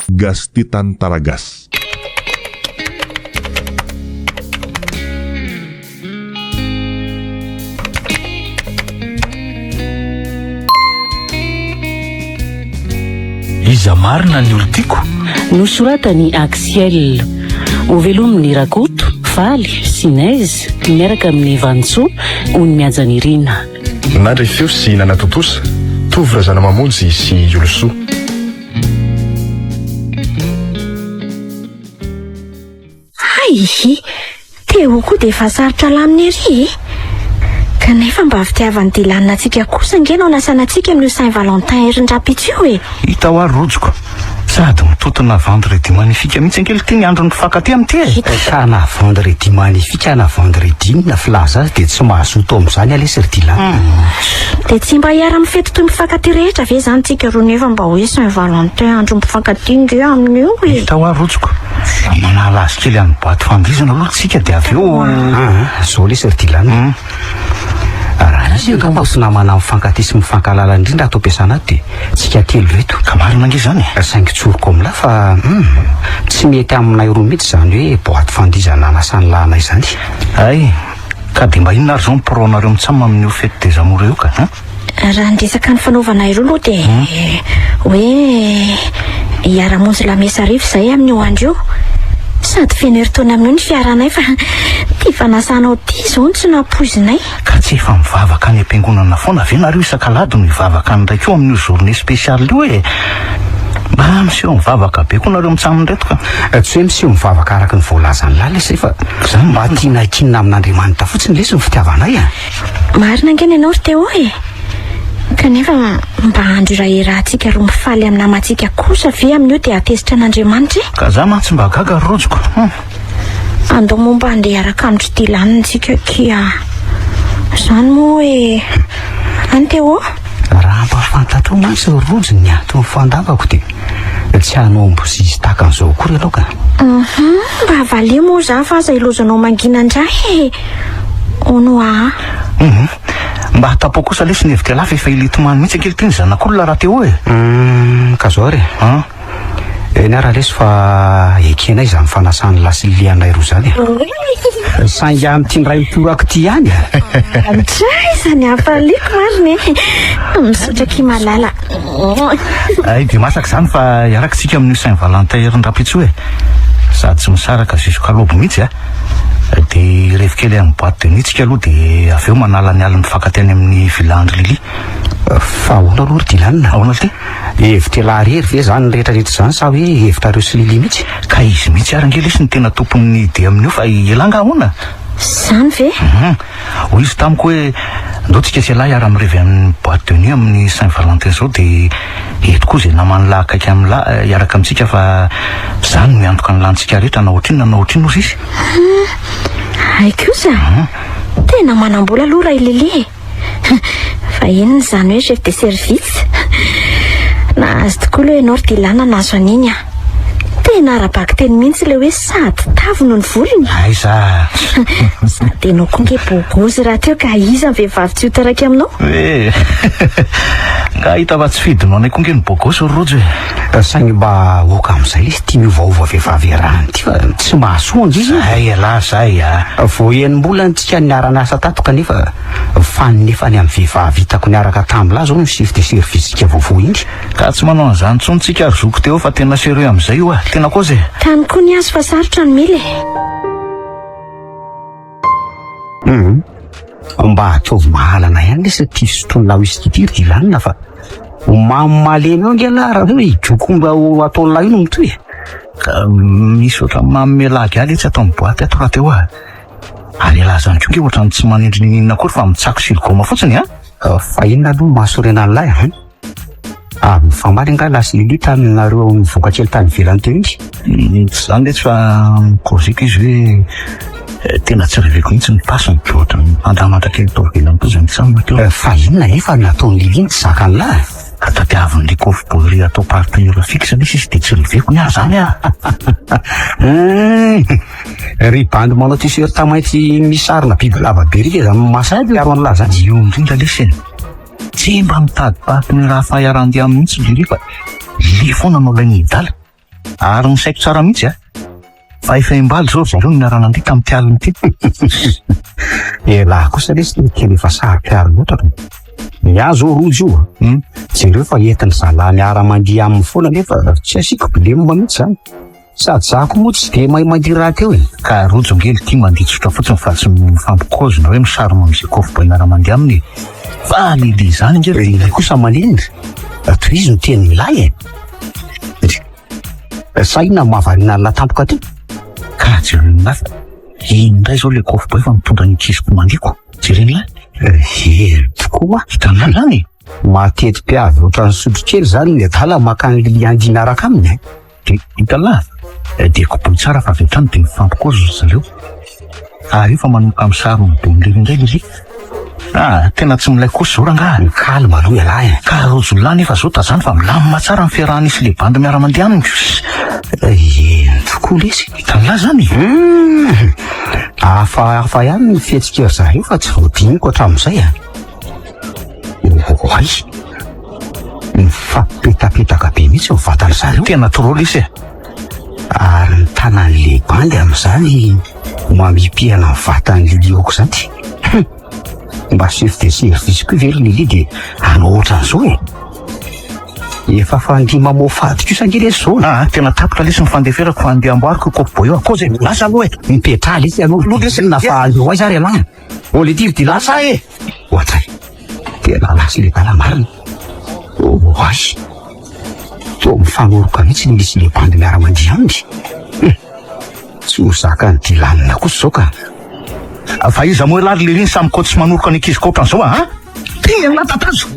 Gas Titan Taragas. Iza marina ny olo tiako. Nosoratany Axiel ho velominy Rakoto, Faly, Sinaizy miaraka amin'ny Vantso ho ny miajany Irina. Nandry feo sy nanatotosa tovy razana mamonjy sy olosoa. Ai, teo koa dia efa sarotra laminy ery kanefa mba fitiavany dilanina antsika kosa ngena ao nasana antsika amin'io Saint-Valentin erin-drapitsy io e. Hita ho ary rojoko sady mitotona vendredi magnifika mihitsy ankehitriny ny andro ny fifankatia amin'ity ka na vendredi magnifika na vendredi na filaza azy dia tsy mahazoto amin'izany alesy ry dilana. Dia tsy mba hiara mifety toy mifankatia rehetra ve zany tsika ro nefa mba hoe Saint-Valentin andro mifankatia nge amin'io e. Hita ho ary rojoko manala azy kely amin'ny boaty fandrizana aloha tsika dia avy eo zao lesy ry dilana. Raha izy ka mba sy namana mifankatia sy mifankalala indrindra atao ampiasana ato dia tsika telo reto ka marina ange zany saingy tsoroko amin'la fa tsy mety aminay roa mihitsy zany hoe boaty fandrizana nasany lana izany. ay ka dia mba inona ary zao miporonareo mitsama amin'io fety des amours io ka raha ndresaka ny fanaovana ireo aloha dia hoe hiara-monjy lamesa rivo izay amin'io andro io sady feneritaona amin'io ny fiaranay fa tia fanasanao ty zao ny tsy nampoizinay. ka tsy efa mivavaka any am-piangonana foana ve nareo isan-kalady no mivavaka ny ndraiky eo amin'io journée spéciale io e mba miseho mivavaka be koa nareo mitsaminy reto ka tsy hoe miseho mivavaka araka ny voalazany lalesy fa zany mba tiana kinina amin'Andriamanitra fotsiny lesy ny fitiavanay marina angena ianao ry teo e kanefa mba andro iraherantsika ro mifaly amin'ny namantsika kosa ve amin'io dia atezitra an'Andriamanitra e. ka za mantsy mba gaga ry rojoko andao momba andeha araka amin'ny tridilanitsika kia zany moa hoe any teo raha mba fantatro mantsy rojo ny ato ny fandavako dia tsy hanao mbosizy tahaka an'izao kory aloha ka mba avalia moa za fa aza ilozanao mangina indray ono mba hatapo kosa lesy ny hevitra lafa efa ilitomany mihitsy ankehitriny zanak'olona raha teo e ka zao ry eny araha lesy fa ekenay izany fanasany lasilianay roa zany saingy amin'ity ray mitorako ty ihany tray izany hafaliako mariny misotraky malala ay dia masaka zany fa iarakintsika amin'io Saint-Valentin erin-drapitsy hoe sady tsy misaraka ziskalobo mihitsy dia rehefa kely amin'ny boîte de nuit tsika aloha dia avy eo manala ny aliny mifankatia any amin'ny vilandry lili fa ahoana aloha ry dilanina ahoana ty hevitra larery ve zany rehetrarehetra zany sa hoe hevitrareo sy lili mihitsy ka izy mihitsy ary ange lesy ny tena tompon'ny ide amin'io fa elanga ahoana zany ve ho izy tamiko hoe ndotsika sy lahy iara mirevy amin'ny boîte de nuit amin'ny Saint-Valentin zao dia eto koa izay namany lahy akaiky amin'ny lahy iaraka amintsika fa zany miantoka ny lantsika rehetra na ohatriny na ohatriny ozy izy aikosa tena manambola aloha ray lili fa inony zany hoe chef de service na azy tokoa aloha ianao ry dilana nazo aniny tena ara-baky teny mihitsy le hoe sady tavy no ny volony aiza sady enao koa nge bogozy raha teo ka iza ny vehivavy tsy ho taraiky aminao ka hita fa tsy fidinao anay koa nge ny bogosy rojo saingy mba oka amin'izay izy tia miovaova vehivavy rahany ty fa tsy mahasoa ngizy ay ala zay vo enim-bola ntsika niarana asa tato kanefa fanefa any amin'ny vehivavy hitako niaraka tamlahy zao ny chef de service tsika vaovao iny ka tsy manao an'izany tsontsika ary zoko teo fa tena sérieux amin'izay io tena koa zay tany koa ny azo fa sarotra ny mily mba ataovy mahalana ihany lesy ty sotonona ho izy ty ry dilanina fa mamomalemy eo ngela raha hoe ijokomba ataon'la io no mitoy ka misy oatra mamelagy aly tsy atao miboaty ato raha teo ary alazany ko nge ohatrany tsy manendry ninina kory fa mitsako siligoma fotsiny fa inona aloha mahasorena an'lay mifamaly nga lasy lili taminareo mivokakely tany velany teo iny zany le tsy fa mikozika izy hoe tena tsy reveko mihitsy ny pasiny ohatra andamatra kely tao velany koa zany samina teo fa inona efa nataony lili iny tsy zaka an'lay tadiaviny le cof-bolerie atao partenaire fixe lesy izy dia tsy reveko ny ahy zany ry bandy manao t-shirt mainty misy sarina biby lava be rika zany masady aro an'la zany io indrindra lesy tsy mba mitady paty ny raha fahayarandy aminy mihitsy lery fa le foana anao ilay nidala ary misaiko tsara mihitsy fa efa imbaly zao zareo ny miaranandy tamin'ny tialiny ty laha kosa lesy kely efa saropiary loatra miazo rojo io jereo fa entiny zalahy miara-mandiha aminy foana nefa tsy asiko bilema mihitsy zany sady zako moa tsy de mahay mandiha raha teo ka rojo ngely tia mandiha tsotra fotsiny fa tsy mifampikozona hoe misarona amin'izay kofo miara-mandiha aminy fa lili zany ngely kosa manindry toy izy no teny milay sa inona mahavariana ny latampoka ty ka jereny lafa indray zao le kofo boy fa mitondra ny kisiko mandiko jereny lahy tokoa hitanao zany mateti-piavy ohatrany sotro kely zany ny adala makany lili andina araka aminy de hitalahy de kobohy tsara fa avy hatrany de mifampikozona zareo ary io fa manomboka amin'ny sary ny bomilely indray lery tena tsy milay kosa zao rangaha kalma aloha ialahy ka rojo lahy nefa zao tazany fa milamina tsara ny fiarahana isy le bandy miara-mandeha aminy tokoa lesy hitalahy zany hafa ihany ny fihetsika zareo fa tsy voadiniko hatramin'izay ay mifampipetapetaka be mihitsy mivatana zareo tena trop lesy ary ny tanan'le bandy amin'izany mamipihana ny vatany lilioko zany mba chef de service koa very lili de anao ohatran'izao efa fandima mofady kosa ngely ezy zao tena tapoka lesy mifandeferako fa andeha amboariko kopo boy io akao zay lasa aloha mipetraha lesy anao lesy nafahandreo ay zary alagna le tivy de lasa ohatra tena lasa le bala marina ay to mifanoroka mihitsy misy le bandy miara-mandiha aminy tsy ho zakany dilanina kosa zao ka fa iza moa lary le riny samy koa tsy manoroka ny ankizy kopra an'izao tena tatazo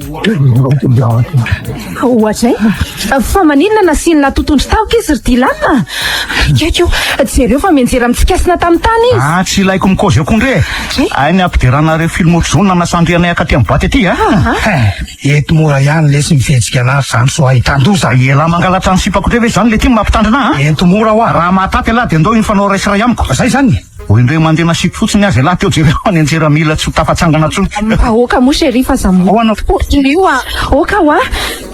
ohatra fa maninona nasinona totondry taoka izy ry dilana ikaiko jereo fa mianjera mitsikasina tamin'ny tany izy tsy ilaiko mikozy eo kondre ny ampideranareo film ohatr'izao nanasandrianay akaty amin'ny boaty aty eto mora ihany lesy mifetsika anazy zany so ahitan-doza ela mangalatra ny sipako tre ve zany le ty mampitandrina ento mora hoa raha mahataty alahy de andao iny fanao raisiray amiko zay zany oindre mandeha nasiko fotsiny azy lahy teo jereo any anjera mila tsy ho tafatsangana tsony oka mo chéri fa zamoio oka hoa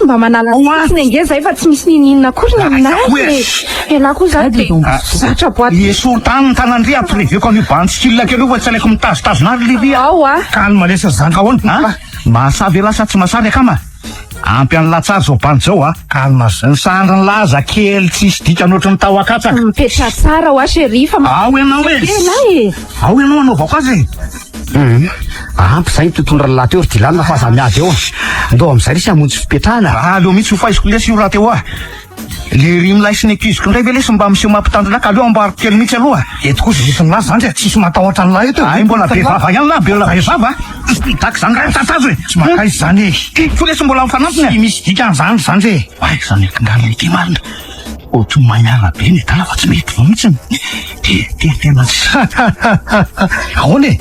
mba manala ny ange zay fa tsy misy nininona kory ny aminazy ela koa zany de zatra boaty esolo tany ny tanandria ampireveko an'io bandsikilina kely io fa tsy alaiko mitazotazonary liria ao kalma lesy zany ahoana mahasavy lasa tsy mahasavy akama ampy an'ny latsary zao bandy zao kalma ny sandry ny laza kely tsisy dikany ohatrany tao akatsaka mipetra tsara hoa chéri fa ao ianao ao ianao anaovako azy ampy zay totondra lahy teo ry dilanina fa za miady eo ndao am'izay lesy hamonjy fipetrahana aleo mihitsy ho faiziko lesy io raha teo le ry milay sy ny akiziko indray ve lesy mba miseho mampitandro lahy ka aleo amboariko kely mihitsy aloha eto koa zetiny lahy zany tsisy matahotra ny lahy eto ay mbola be vava ihany lahy be vava taky zany raha tatazo tsy makaizy zany fo lesy mbola mifanampiny misy dikany zany zany ay zany ekindaliny ty marina ohatry magnara be ny dala fa tsy mety vo mihitsiny tena ahoana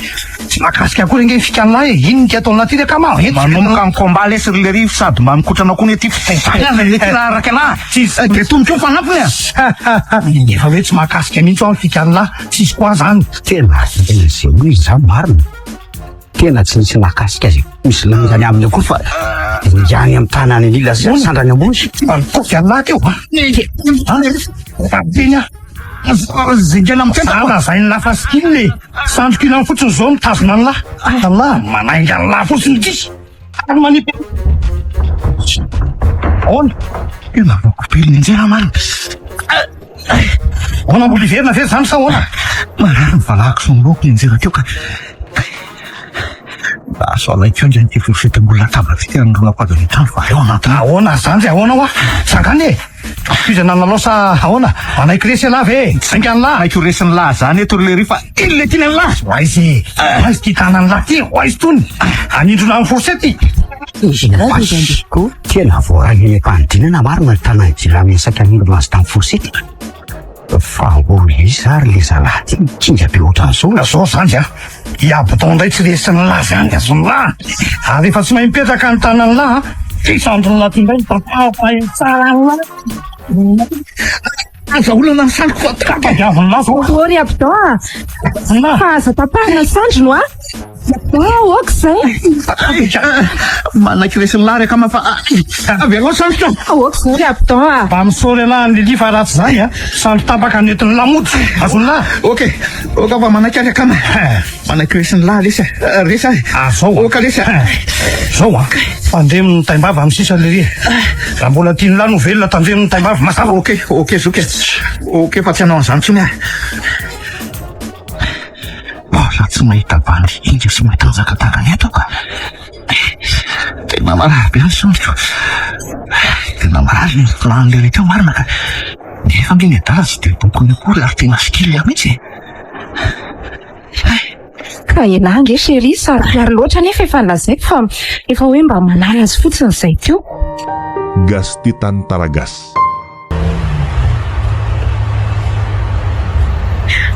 tsy mahakasika akory nge fikany lahy ino ny atao anaty kama manomboka ny komba lesy ry le rivo sady mba mikotrana koa ny aty fitayty raha de tomboky eo fanampiny efa hoe tsy mahakasika mihitsy ao ny fikany lahy tsisy koa zany tena zay izy zany marina tena tsy nisy mahakasika azy misy lamizany aminy akory fa ingany amin'ny tanany anila zay sandrany ambony fikany lahy teo tena zingena mitena zay ny lafa sikiny sandroko ilany fotsiny zao mitazona ny lahy manainga ny lahy fotsiny kisy ary manipy ahoana ina vakopeliny injera many ahoana mbola iverina ve zany sa ahoana marary ny valahako somoloko injera teo ka so alaikeo ndrany ty fifetambola tabla fiteranronako azy nytany fa eo anatiny ahoana zany zay ahoana hoa sangany fizana nalosa ahoana anaiky resy lahy ve saingany lahy aiko resiny lahy zany eto ry le ry fa iny le tiny any lahy oaizy ty tanany lahy ty oaizy tony anindrona amin'ny forsety tena voarany mpanodinana marina ny tanany jilamesaka anindrona azy tamin'ny forsety fa olo izy ary le zalahy ty kinga be ohatran'izao zao zany iabotao ndray tsy resiny lahy zany azony lahy ary efa tsy mahay mipetraka ny tanany lahy fisandrony lahy ty ndray tsara ny lahy aza olana ny sandriko fatadiaviny lahy zao ory abotao fa aza tapahina ny sandrino Oka zay. Manakiresen lahy reka mafa avy aloha sandrotra. Oka zay apitan. Mba misaory lahy Lili fa ratsy zany a. Sandro tapaka nentin'ny lamody. Azonlahy. Okey. Oka fa manakary akama. Manakiresen lahy lesa. Resa. Zao. Oka lesa. Zao a. Tandeha amin'ny taimbava amin'ny sisa Lili. Raha mbola tiany lahy no velona tandeha amin'ny taimbava masava. Okey zoky. Okey fa tsy hanao an'izany tsony aho. Raha tsy mahita bandy indra sy mahitanjaka tahaka ny eto ka tena marary be ny sondriko. Tena marary ny planle rehetra marina ka nefa mbe ny adala tsy dia bokony akory ary tena skily mihitsy. Ka enange chérie saropiary loatra nefa efa lazaiko fa efa hoe mba manala azy fotsiny izay teo. Gastitan Taragas.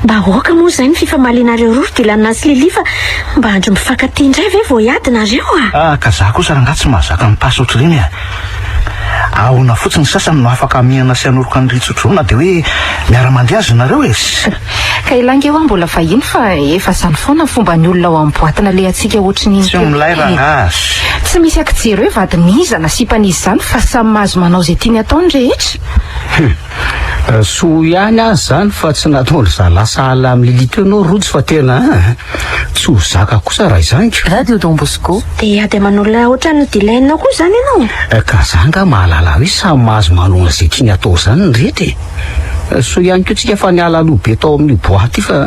Mba oka moa zay ny fifamalinareo rory dia lanina sy Lili fa mba andro mifankatia indray ve vao hiadinareo a? Ka za kosa raha ngahy tsy mahazaka mipasy ohatr'ireny a. Ahona fotsiny sasany no afaka miana sy hanoroka ny ritsotrona dia hoe miara-mandeha azy nareo e. Ka ilange ho mbola vahiny fa efa zany foana ny fomba ny olona ao amin'ny boatina le atsika ohatriny Tsy milay raha tsy misy akijero hoe vadin'izana sy mpan'izy zany fa samy mahazo manao izay tiany ataony rehetra. So ihany azy zany fa tsy nataony za lasa ala amin'ny Lili teo anao rojo fa tena tsy ho zaka kosa raha izany. Radio Don Bosco. Dia ady manolana ohatran'ny dilainina koa zany ianao. Ka zanga mahalala hoe samy mahazo manona izay tiany atao zany ny rehetra e. So ihany koa tsika fa niala alobe tao amin'ny boaty fa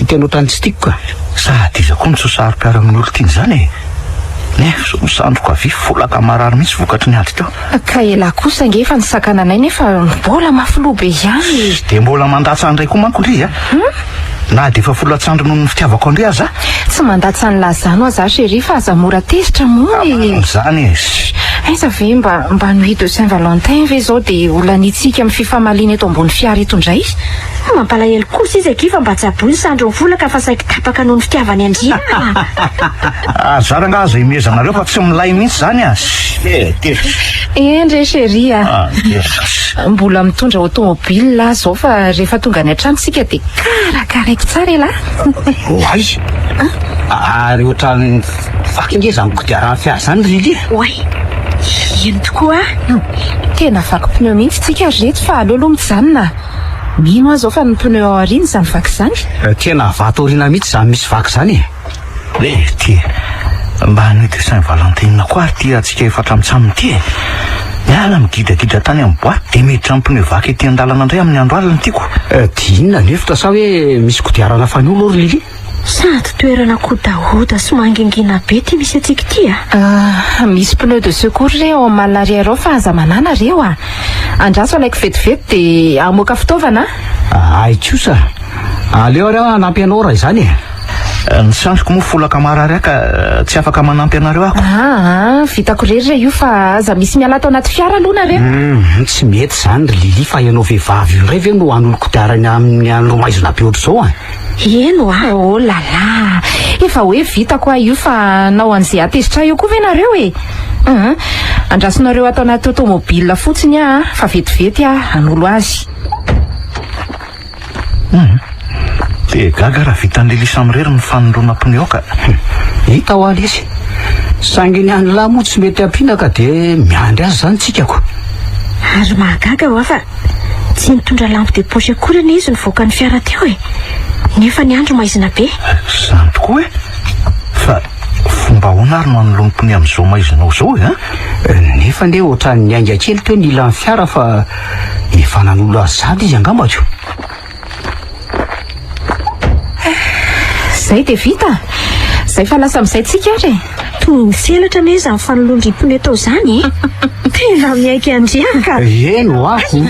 tena ohatrany tsy tiako ka. Sady iza koa mitsosarom-piara amin'ny olo tiany zany e. Nefa so misandroko avy folaka marary mihitsy vokatry ny ady teo. Ka ela kosa nge efa nisakananay nefa mbola mafiloha be ihany. Dia mbola mandatsa andray koa manko ndry a. Na dia efa folatsandro noho ny fitiavako andry aza. Tsy mandatsa ny lazany ho aza chérie fa aza mora tezitra moa e. Zany e. Aiza ve mba nuit de Saint-Valentin ve zao dia olanitsika amin'ny fifamaliana eto ambony fiara eto indray. Mampalahelo kosa izy akiva mba tsaboiny sandro volaka fa saika tapaka noho ny fitiavany andriana. Zara nga zay mezanareo fa tsy milay mihitsy zany a. Endre chérie a. Mbola mitondra automobile zao fa rehefa tonga ny an-tranontsika dia karakaraiko tsara ela. Oay. Ary ohatrany vaky nge zany kodiaran'ny fiara zany Lili. Oay. Ino tokoa? Tena vaky pneu mihitsy tsika reto fa aleoloha mijanona. Mino aho zao fa ny pneu ao aoriana zany vaky zany. Tena vato aoriana mihitsy zany misy vaky zany e. Ty mba nuit de Saint-Valentin koa ary ty atsika efatra mitsaminy ty e. Miala migidagidra tany amin'ny boaty dia miditra amin'ny pneu vaky ety an-dalana indray amin'ny andro alina tiako. Dinona nefitra sa hoe misy kodiarana fanolo ory Lili? Sady toerana kodahoda sy mangingina be ty misy atsika ty a. Misy pneu de secours reo ao amin'ny arrière ao fa aza manana reo a. Andraso alaiko vetivety dia amoaka fitaovana. Ay kosa. Aleo reo anampy anao raha izany e. Ny sandriko moa folaka marary ka tsy afaka manampy anareo ako. Vitako rery io fa aza misy miala tao anaty fiara aloha nareo. Tsy mety zany Lili fa ianao vehivavy io indray ve no hanolo kodiarany amin'ny andro maizina be ohatr' izao a. Eno a. Oh la la. Efa hoe vitako io fa nao an'izay atezitra io koa ve nareo e. Andrasonareo atao anaty automobile fotsiny fa vetivety hanolo azy. Dia gaga raha vitan'ny Lili samirery ny fanoloana pneu ka. Hita ho aly izy. Saingy ny any lahy moa tsy mety ampiana ka dia miandry azy zany tsikako. Ary mahagaga ho fa tsy nitondra lampe de poche akory ny izy nivoaka ny fiara teo e. Nefa ny andro maizina be. Zany tokoa e. Fa fomba ahoana ary no hanoloany pneu amin'izao maizinao zao e. Nefa nde ohatrany ny aingakely teo ny ilan'ny fiara fa efa nanolo azy zany izy angambako. Zay dia vita. Zay fa lasa amin'izay tsika ary. Toy ny selatra ne izy amin'ny fanoloandry pneu tao zany e. Tena miaiky andriaka. Eno ako.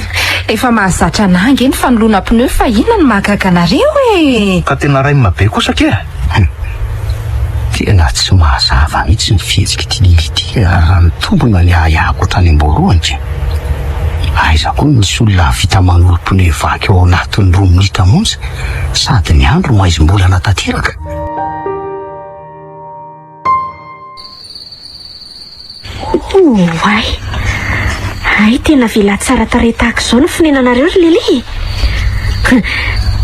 Efa mahazatra nange ny fanoloana pneu fa inona no mahagaga anareo e. Ka tena ray mabe kosa ke. Tena tsy mahazava mihitsy ny fihetsika ty Lili ty mitombona ny ahako ohatrany amboroany. Aiza koa misy olona vita manolo pneu vaky ao anatin'ny 2 minitra monja sady ny andro maizim-bolana tanteraka. Oay. Ay tena vila tsara tarehy tahaka izao ny fonenanareo ry Lili.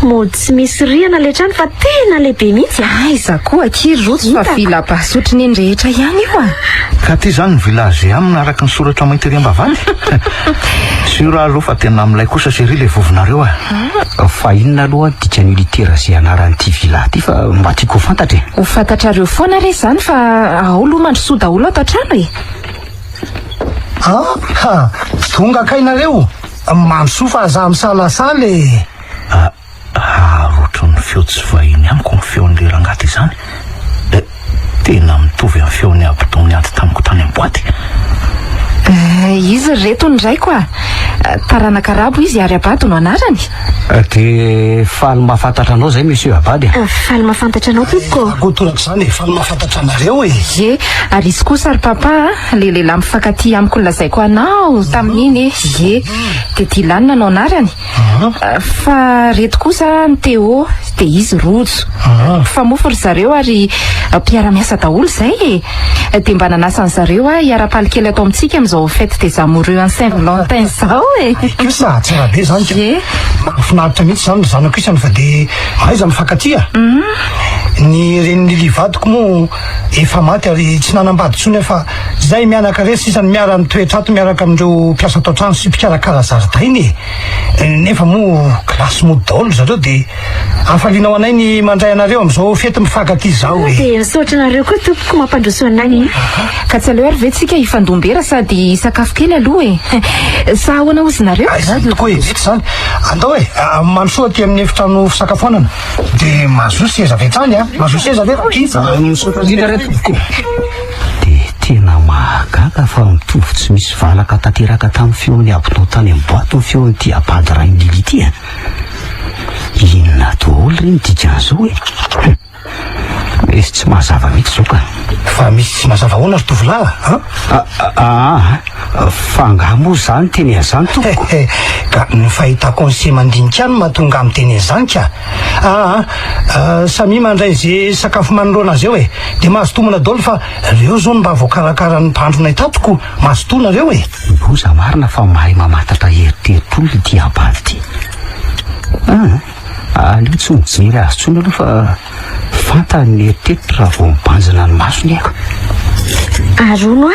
mody tsy misy riana le trano fa tena lehibe mihitsy aiza koa kiry rotsy fa vila basotry ny rehetra ihany io a. ka ty zany ny vilazy amina araka ny soratra mainty riam-bavady sy raha aloha fa tena amin'ilay kosa sery le vovinareo fa inona aloha dikany litera zay anaran'ity vila ty fa mba tiako ho fantatra ho fantatrareo foana re zany fa ao aloha mandrosoa daholo ato an-trano e. tonga kainareo mandrosoa fa za misalasaly rotro ny feo tsy vahiny amiko ny feon'le rangaty izany tena mitovy amin'ny feon'ny abotony aty tamiko tany am-boaty. Izy reto ndray koa Taranakarabo izy ary Abady no anarany. De faly mahafantatra anao zay monsieur Abady. Faly mahafantatra anao tompoko. Akotorako zany faly mahafantatra anareo Ye, ary izy kosa ary papa le lehilahy mifankaty amiko lazaiko anao tamin'iny ye de Dilanina no anarany. Fa reto kosa ny Teo de izy Rojo. Mifamofo ry zareo ary mpiara-miasa daholo zay de mba nanasa ny zareo hiara-paly kely atao amintsika amin'izao fête des amoureux en Saint-Valentin zao Kisa tsara be zany mahafinaritra mihitsy zany zanako isany fa de aiza mifankatia ny reniny livadiko moa efa maty ary tsy nanambady tsony fa zay mianaka resy isany miara mitoetrato miaraka amindreo mpiasa atao trano sy mpikarakara zaridainy nefa moa klasy mody daholo zareo de afalianao anay ny mandray anareo am'izao fety mifankaty zao de misaotra anareo koa tompoko mampandroso anay ka tsy aleo ary ve tsika hifandombera sady sakafo kely aloha sa ahoana ozy nareo koa vety zany andao mandrosoa aty amin'ny efitrano fisakafoanana de mahazo seza vetrany mahazo seza de tena mahagaga fa mitovy tsy misy valaka tanteraka tamin'ny feon'ny abonao tany amin'ny boaty ny feon'ity Abady ray ny lily ty inona daholo reny dikan'izao misy tsy mahazava mihitsy zao ka fa misy tsy mazava hoana ry tovolahy fa moa zany teny azany tompoko ka ny fahitako ny se mandinika any mahatonga amin'ny teny azany ka samy mandray ze sakafo manoloana azy eo de mahazotomana daholo fa reo zao mba voakarakara ny mpandronay tatoko mahazotoana reo boza marina fa mahay mamantatra heriteri-polo ity Abady ty aleo tsy mijery azy tsony aloha fa fantany eritetry raha vao mibanjina ny masony aiko arono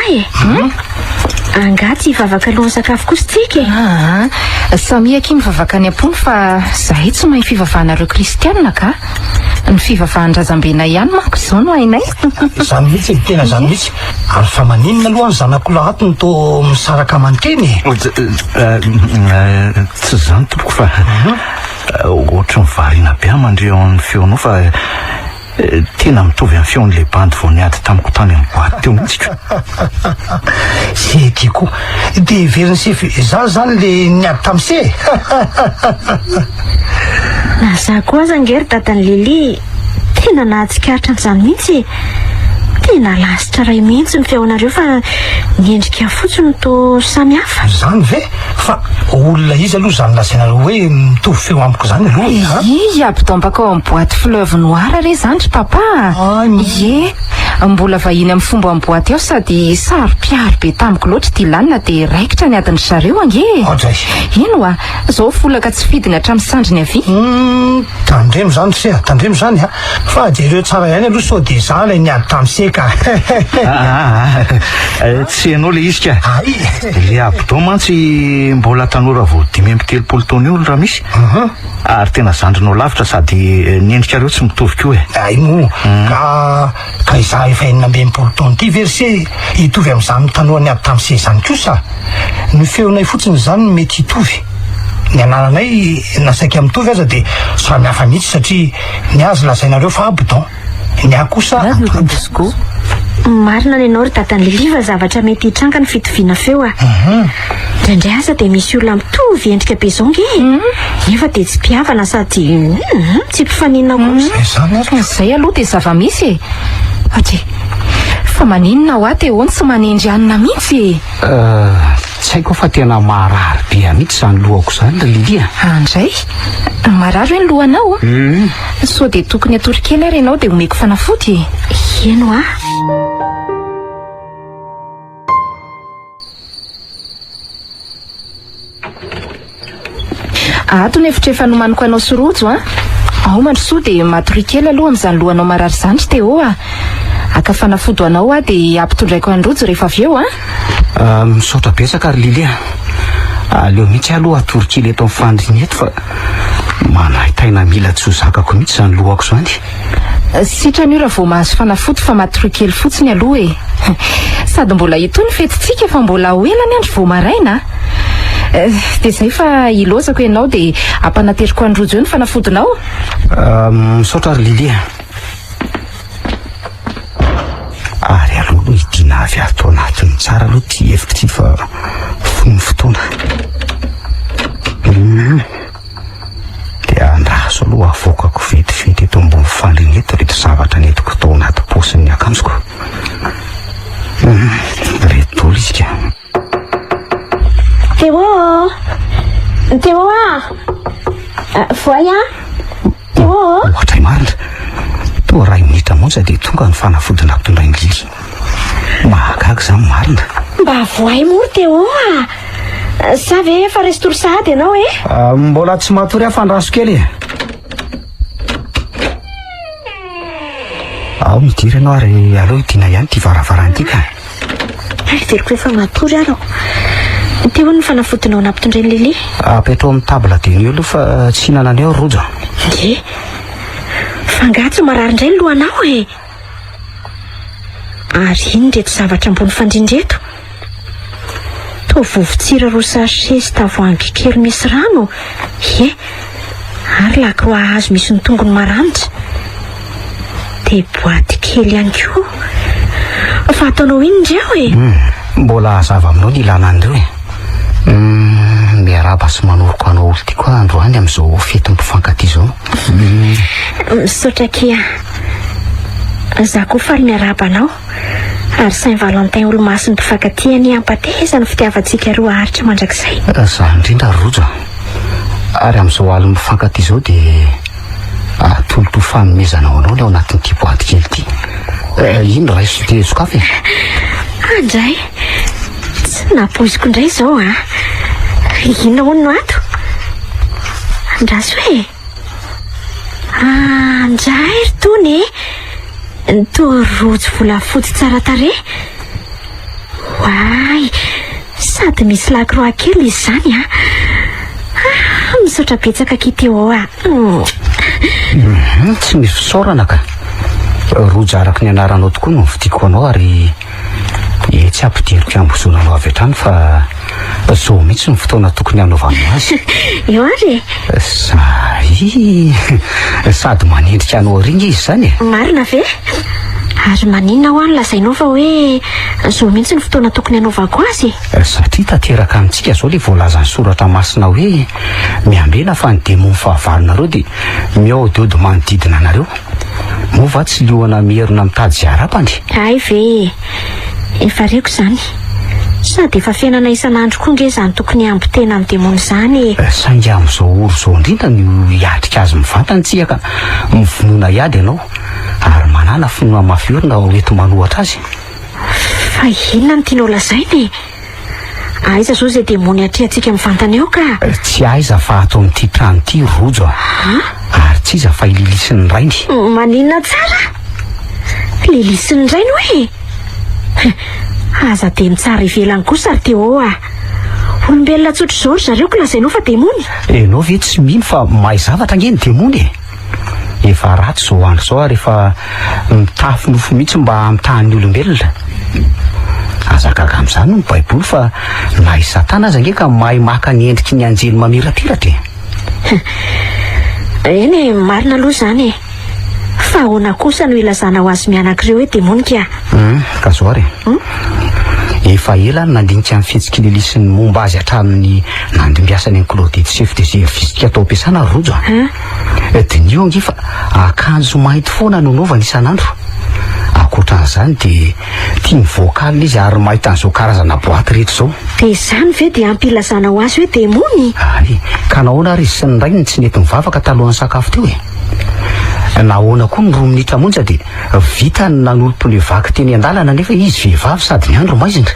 angaty hivavaka alohan'ny sakafo kosa tsika samiaky mivavaka ny ampony fa zahay tsy mahay fivavahanareo kristianina ka ny fivavahan-drazambena ihany manko izao no hainay zany mihitsy tena zany mihitsy ary fa maninona aloha ny zanako lahato ny to misaraka manteny tsy zany tompoko fa ohatra ny variana be amandreo amin'ny feonao fa tena mitovy amin'ny feon'le bandy vao niady tamiko tany amin'ny boaty teo mihitsy se tiako de veriny sefy za zany le niady tamin'ny se na za koa zangery dadany Lily tena nahatsikaritra an'izany mihitsy tena lasitra ray mihitsy ny feonareo fa niendrika fotsiny to samy hafa zany ve fa olona izy aloha zany lasainareo hoe mitovy feo amiko zany aloha abdombaka ao amin'ny boaty fleuve noir re zany ry papa ye mbola vahiny amin'ny fomba amin'ny boaty ao sady saro-piaro be tamiko loatra Dilanina de raikitra ny adiny zareo ange ino zao folaka tsy fidiny hatramin'ny sandriny avy tandremo zany tandremo zany fa jereo tsara ihany aloha sao de za lay niady tamin'ny seka tsy hainao le izy ka le abdo mantsy mbola tanora vao 5 taona io raha misy ary tena zandrinao lavitra sady niendrikareo tsy mitovy koa mo ka iza efa 19 taona ty verse hitovy amin'izany tanoa niady tamin'ny se zany kosa ny feonay fotsiny zany mety hitovy ny anananay nasaiky mitovy aza de samy hafa mihitsy satria ny azy lazainareo fa abdon ny akosa marina ny anao ry dadany Lily fa zavatra mety hitranga ny fitoviana feo indraindray aza de misy olona mitovy endrika be zao nge nefa de tsy mpiavana sady tsy mpifaninana kosa zay aloha de zava-misy fa maninona ho aty ony tsy manendry anina mihitsy tsy haiko fa tena marary be mihitsy zany lohako zany Lily andray marary hoe ny lohanao so de tokony atorokely ary ianao de omeko fanafody eno ato ny efitra efa nomaniko anao sy rojo ao mandrosoa dia matory kely aloha amin'izany lohanao marary zandry teo aka fanafodo anao dia ampitondraiko anrojo rehefa avy eo misaotra betsaka ary Lily aleo mihitsy aloha atory kely eto amin'ny fandriny eto fa manahitaina mila tsy ho zakako mihitsy zany lohako zany sitrany io raha vao mahazo fanafody fa matory kely fotsiny aloha sady mbola itony fetintsika fa mbola ho ela ny andro vao maraina dia zay fa ilozako ianao dia ampanateriko androjo eo ny fanafodinao misaotra ary Lily ary aloha idina avy ato anatiny tsara aloha ty efitra ty fa fony fotoana dia andraso aloha avokako vetivety eto ambony fandriny eto reto zavatra netiko tao anaty posin'ny akanjoko reto izika Teo voay Teo ohatray marina toa ray minitra monja dia tonga ny fanafodina ampitondrainy Lily mahagaga zany marina mba voay mory Teo sa ve efa resy sahady ianao mbola tsy matory afandraso kely ao midiry ianao ary aloha idina ihany ty varavarantika veriko efa matory arao Teo ny fanafodinao nampitondrainy Lily apetrao amin'ny tabla dia eo aloha fa tsy hinanany eo rojo nge fangatsy marary indray ny lohanao ary iny reto zavatra ambony fandrindreto toa vovotsira roa sachet sy tavoahangy kely misy rano ary lakroa hazo misy ny tongony maranitra dia boaty kely ihany koa fa ataonao iny indreo mbola hazava aminao ny ilana andreo miaraba sy manoroko anao olo ty koa androany amin'izao fety mpifankaty zao misaotra kia za koa faly miaraba anao ary Saint Valentin olo masiny mpifankatyany ampateza ny fitiavantsika roa aritra mandrakizay za indrindra rojo ary amin'izao aly mpifankaty zao dia atoloto fanomezanao anao ny ao anatin'ity boaty kely ty ino ray sote sokafy andray tsy napoiziko indray zao inona hono no ato andraso andray ry tony toa rojo volafotsy tsara tare way sady misy lakroa kely izy zany misaotra betsaka kiteo tsy misy fisaorana ka rojo araky ny anaranao tokoa no vidiko anao ary tsy ampidiriko ambozonanao avy hatrany fa zao mihitsy ny fotoana tokony hanaovanao azy eo ary sady manendrika anao ringa izy zany marina ve ary maninona ho any lazainao fa hoe zao mihitsy ny fotoana tokony hanaovako azy satria tanteraka amintsika zao le voalaza ny soratra masina hoe miambena fa ny demony fahavalonareo dia miaodiody manodidina anareo mova tsy lohana mierina mitady zy arapany ay ve efa reko zany sady efa fiainana isan'andro koa nge zany tokony amby tena amin'ny demony zany saingy amin'izao oro zao indrindra no hiatrika azy mivantany tsika ka mivonoana iady ianao ary manana finoana mafiorina hoeto manohatra azy fa inona ny tianao lazainy aiza zao zay demony atrehantsika mivantany eo ka tsy aiza fa ato amin'ity trano ity rojo ary tsy iza fa ililisin'ny rainy maninona tsara lilisin'ny rainy hoe aza de mitsara ivelany kosa ary teo olombelona tsotra zao ry zareo ko lazainao fa demony enao ve tsy mino fa mahay zavatra nge ny demony efa ratsy zao andro zao ary efa mitafy nofo mihitsy mba amitahan'ny olombelona azagaga amin'izany ny baiboly fa na Satana aza nge ka mahay maka ny endriky ny anjely mamiratiratra eny marina aloha zany fa ahoana kosa no ilazana ho azy mianak'ireo hoe demonika ka zao ary efa ela ny nandinika amin'ny fihetsika lelisiny momba azy hatramin'ny nandimbiasany ny Claudette chef de service atao ampiasana rojo dinio ange fa akanjo mainty foana no naovana isan'andro akoatran'izany dia tia mivoakalina izy ary mahita an'izao karazana boaty rehetra zao dia izany ve dia ampilazana ho azy hoe demony ka nahoana ary izy sy ny rainy tsy nety mivavaka talohan'ny sakafo teo nahoana koa ny 2 minitra monja dia vita ny nanolo-pole vaky teny an-dalana nefa izy vehivavy sady ny andro maizina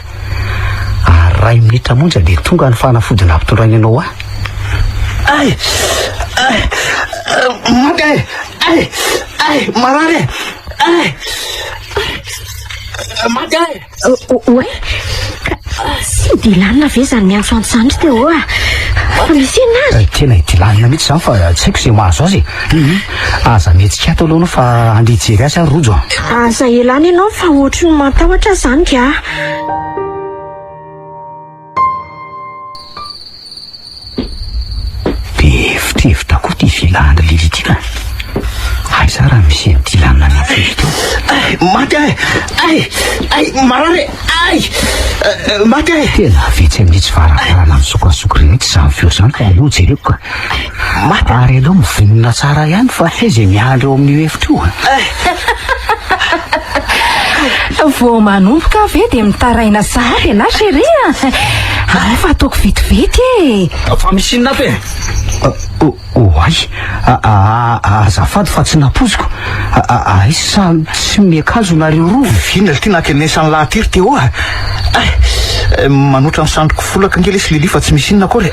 ary 2 minitra monja dia tonga ny fanafodina ampitondrainy anao Maty marary maty oe sy dilanina ve zany miantsoantsandry teo fa misy enazy tena idilanina mihitsy zany fa tsy haiko izay mahazo azy aza mihetsika ato aloha fa andijery azy ary rojo aza elany ianao fa ohatry ny matahotra zany ka be fitrevitra koa ty vilahana lilitika aiza raha misy dilanina miafezy teo maty marary maty tena vetsy amin'itsy varavarana misokasokry mihitsy zany feo zany fa aloha jereko ka ary aloha mivinona tsara ihany fa izay miandro eo amin'ny efitra io vao manomboka ve dia mitaraina zary ala sheria fa ataoko vetivety fa misy inona pe oay azafady fa tsy napoziko sa tsy miakazo nareo roa vinona ty nakenesany lahatiry teo manotra ny sandroko folaka ngely isy lili fa tsy misy inona koa le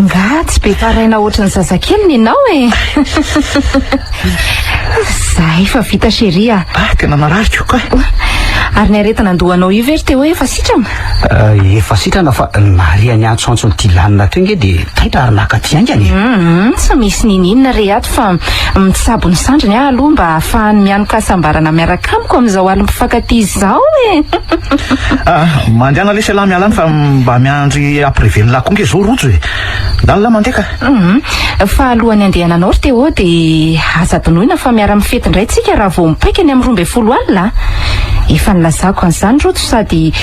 nga tsy be taraina ohatry ny zazakely ianao zay fa vita sheria tena narariko ka ary ny aretina andohanao io very teo efa sitrana efa sitrana fa naria ny antsoantso ny dilanina teo nge dia taitra ary nakaty aingany tsy misy nininona re ato fa mitsabo ny sandriny aloha mba ahafahany miano-kasambarana miaraka amiko amin'izao alim-pifankaty izao mandeana lesy lahy mialany fa mba miandry ampirevelona koa nge zao rojo dany la mandeka fa alohany andehananao ry teo dia aza donoina fa miara-mifety indray tsika raha vao mipaika ny amin'ny 12 alina efa nilazako an'izany roto sady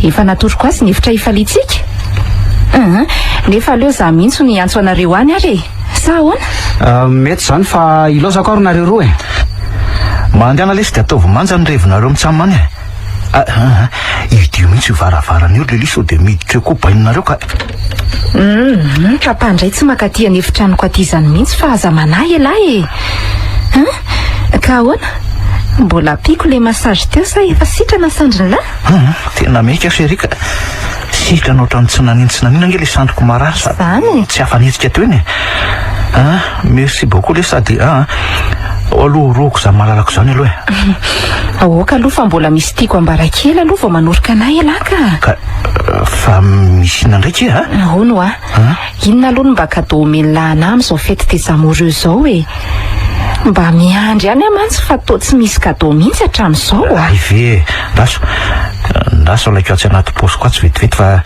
efa natoroko azy ny efitra ifalitsika nefa aleo za mihitsy ny antso anareo any ary sa ahoana mety zany fa ilozako ary nareo roa mandeana lesy dia ataovy manja ny revinareo mitsamany idio mihitsy io varavarana io le lisao dia miditra eo koa baininareo ka kapandray tsy makatia ny efitranoko aty zany mihitsy fa aza manahy elahy ka ahoana mbola apiko le masazy teo sa efa sitrana sandriny la tena meka serika sitrana ohatrany tsy nanino tsy nanina nge le sandroko marary zany tsy afanetsika teo eny merci beaucoup le sady aloharoko za malalako zany aloha aoka aloha fa mbola misy tiako ambarakely aloha vao manoroka anay alaka fa misy ina ndraiky ahono inona aloha no mba kado omelana am'izao fety des amoureux zao mba miandry any amantsy fa to tsy misy kado mihitsy hatramin'izao ve ndaso alaiko atsy anaty posy koa tsy vetivety fa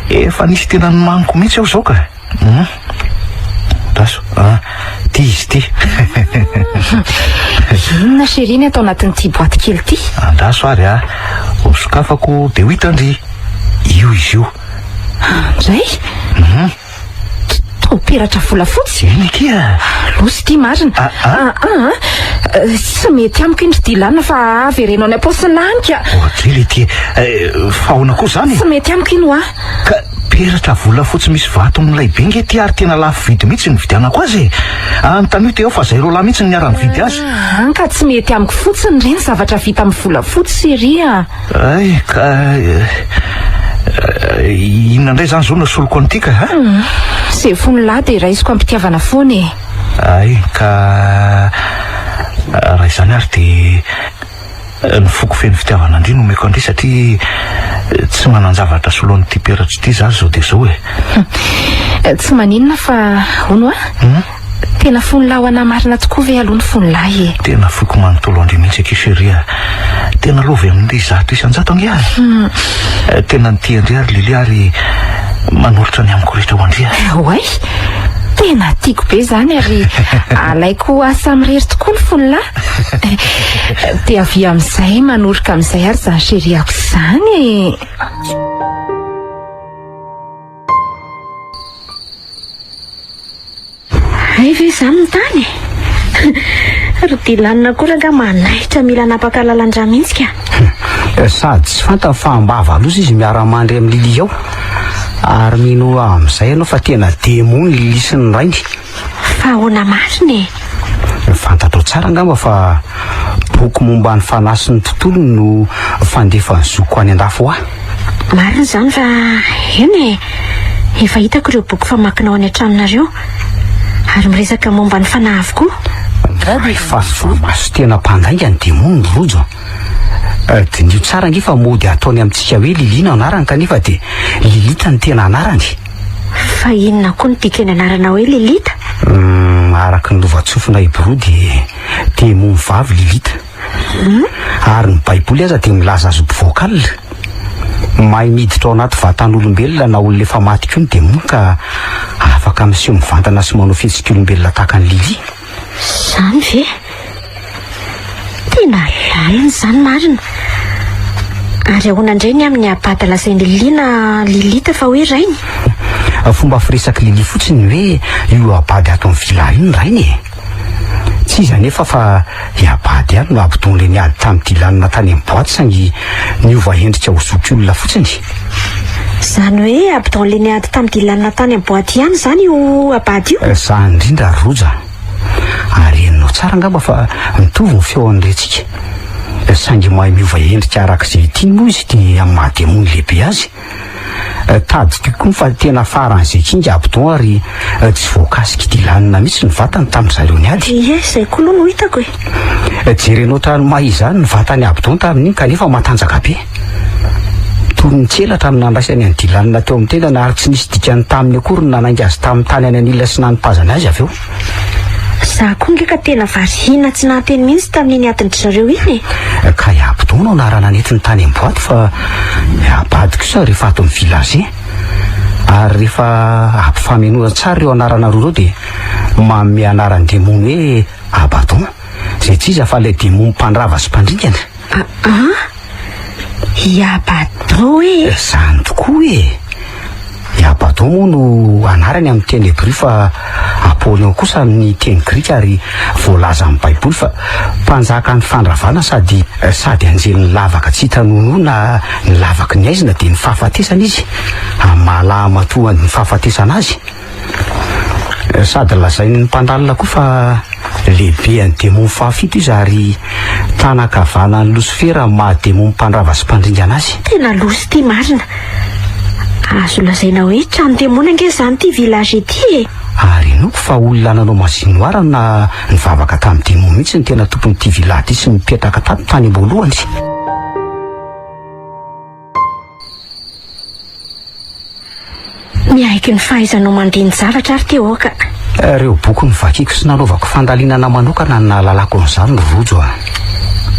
efa nisy tena ny maniko mihitsy aho zao ka ndaso ty izy ty inona sheriny atao anatin'ity boaty kely ty andaso ary osokafako dia ho hitandry io izy io ndray toperatra volafotsy enykia losy ty marina tsy mety amiko indry dilanina fa averenao ny aposinanika ohatra le ty fahoana koa zany tsy mety amiko ino ka peratra volafotsy misy vato amin'ilay be nge ty ary tena lafo vidy mihitsy ny vidianako azy anontany io teo fa zay ro lahy mihitsy ny niara-ny vidy azy ka tsy mety amiko fotsiny reny zavatra vita amin'ny volafotsy seria ka inona indray zany zao nasoloko anytika zay fony lahy dia raisiko ampitiavana foany ka raha izany ary dia ny foko feno fitiavana andry nomeko andry satria tsy mananjavatra soloan'ity peratra ity za zao dia zao tsy maninona fa ono tena fony lahy ho ana marina tokoa ve aloha ny fony lahy tena foko manontolo andry mihitsy akiseria tena lovy amin'ny zato isan-jato ange ary tena nity andry ary lili ary manolotra ny amiko rehetra ho andry oay tena tiako be zany ary alaiko asa mirery tokoa ny fony lahy dia avy amin'izay manoroka amin'izay ary zany seriako zany ay ve zany ny tany ry dilanina koa raha manahitra mila napakalalan-dra mihitsy ka sady tsy fanta fahambava alosa izy miara-mandry amin'ny lili ao ary mino amin'izay ianao fa tena demo ny lili sy ny rainy fa ahoana mariny fantatro tsara angamba fa boky momba ny fanasy ny tontolo no fandefa ny zoko any an-dafo marina zany fa eny Efa hitako ireo boky famakinao any an-tranonareo ary miresaka momba ny fanahy avokoa. Fa maso tena mpandaingany demony ny rojo. Dinio tsara nge fa mody ataony amintsika hoe Lilina anarany kanefa dia Lilita ny tena anarany. Fa inona koa ny dikany anarana hoe Lilita? Araka ny lovatsofina Hebroa dia demony vavy Lilita. Ary ny baiboly aza dia milaza azo mpivoakalina. Mahay miditra ao anaty vatan'olombelona na olona efa maty koa ny demony ka afaka miseho mivantana sy manao fihetsika-olombelona tahaka ny Lili. Zany ve? Tena lalina zany marina. Ary ahoana indray ny amin'ny abady lazain'ny Lilina Lilita fa hoe rainy? Fomba firesaky Lili fotsiny hoe io abady ato amin'ny village iny rainy e. Tsy izy anefa fa iabady ihany no ampitony niady tamin'ity lanina tany amin'ny boaty sangy niova endrika ho zoky olona fotsiny. Zany hoe ampitaon'le niady tamin'ity lanina tany amin'ny boaty ihany zany io abady io? Zany indrindra roja. Ary enonao tsara ngamba fa mitovy ny feoan'iretsika. Sangy mahay miova endrika arak'izay tiany moa izy dia amin'ny mahademony lehibe azy. Tady tokoa fa tena faran'izay kinga abidon ary tsy voakasika ity lanina mihitsy ny vatany tamin'izareo niady. Ie, zay koa aloha no hitako e. Jerenao tranomahy izany ny vatany abidon tamin'iny kanefa matanjaka be. Toy ny tselatra amin'ny nandraisany an'ity lanina teo amin'ny tendany ary tsy nisy dikany taminy akory ny nanainga azy tamin'ny tany any an'ilona sy nanipazany azy avy eo. Za koa ngeka tena variana tsy nahateny mihitsy tamin'iny adiny zareo iny e. Ka abidon no anarana netiny tany amin'ny boaty fa abady kosa rehefa ato amin'ny village. Ary rehefa ampifamenora tsara ireo anarana roa ireo dia manome anaran'ny demony hoe Abadon. Zay tsy iza fa ilay demony mpandrava sy mpandringana. I Abadon e? Zany tokoa e. I Abadon moa no anarany amin'ny teny Hébreu fa Apollon kosa amin'ny teny Grika ary voalaza amin'ny baiboly fa mpanjaka ny fandravana sady anjely ny lavaka tsy hitanono na ny lavaky ny aizina dia ny fahafatesana izy amin'ny mahalamatoany ny fahafatesana azy. Sady lazainy ny mpandalina koa fa lehibe any demony fahafito izy ary tanakavana ny Losifera mahademony mpandrava sy mpandringana azy. Tena losy ty marina. Azo lazaina hoe trano demony ange zany ty village ety e. Ary noko fa olona nanao mazinoara na nivavaka tamin'ny demony mihitsy ny tena tompon'ity village sy mipetraka tato tany am-boalohany. Miaiky ny fahaizanao mandiny zavatra ary teo ka. Ireo boky nivakiako sy nanaovako fandalinana manokana na lalako an'izany rojo a.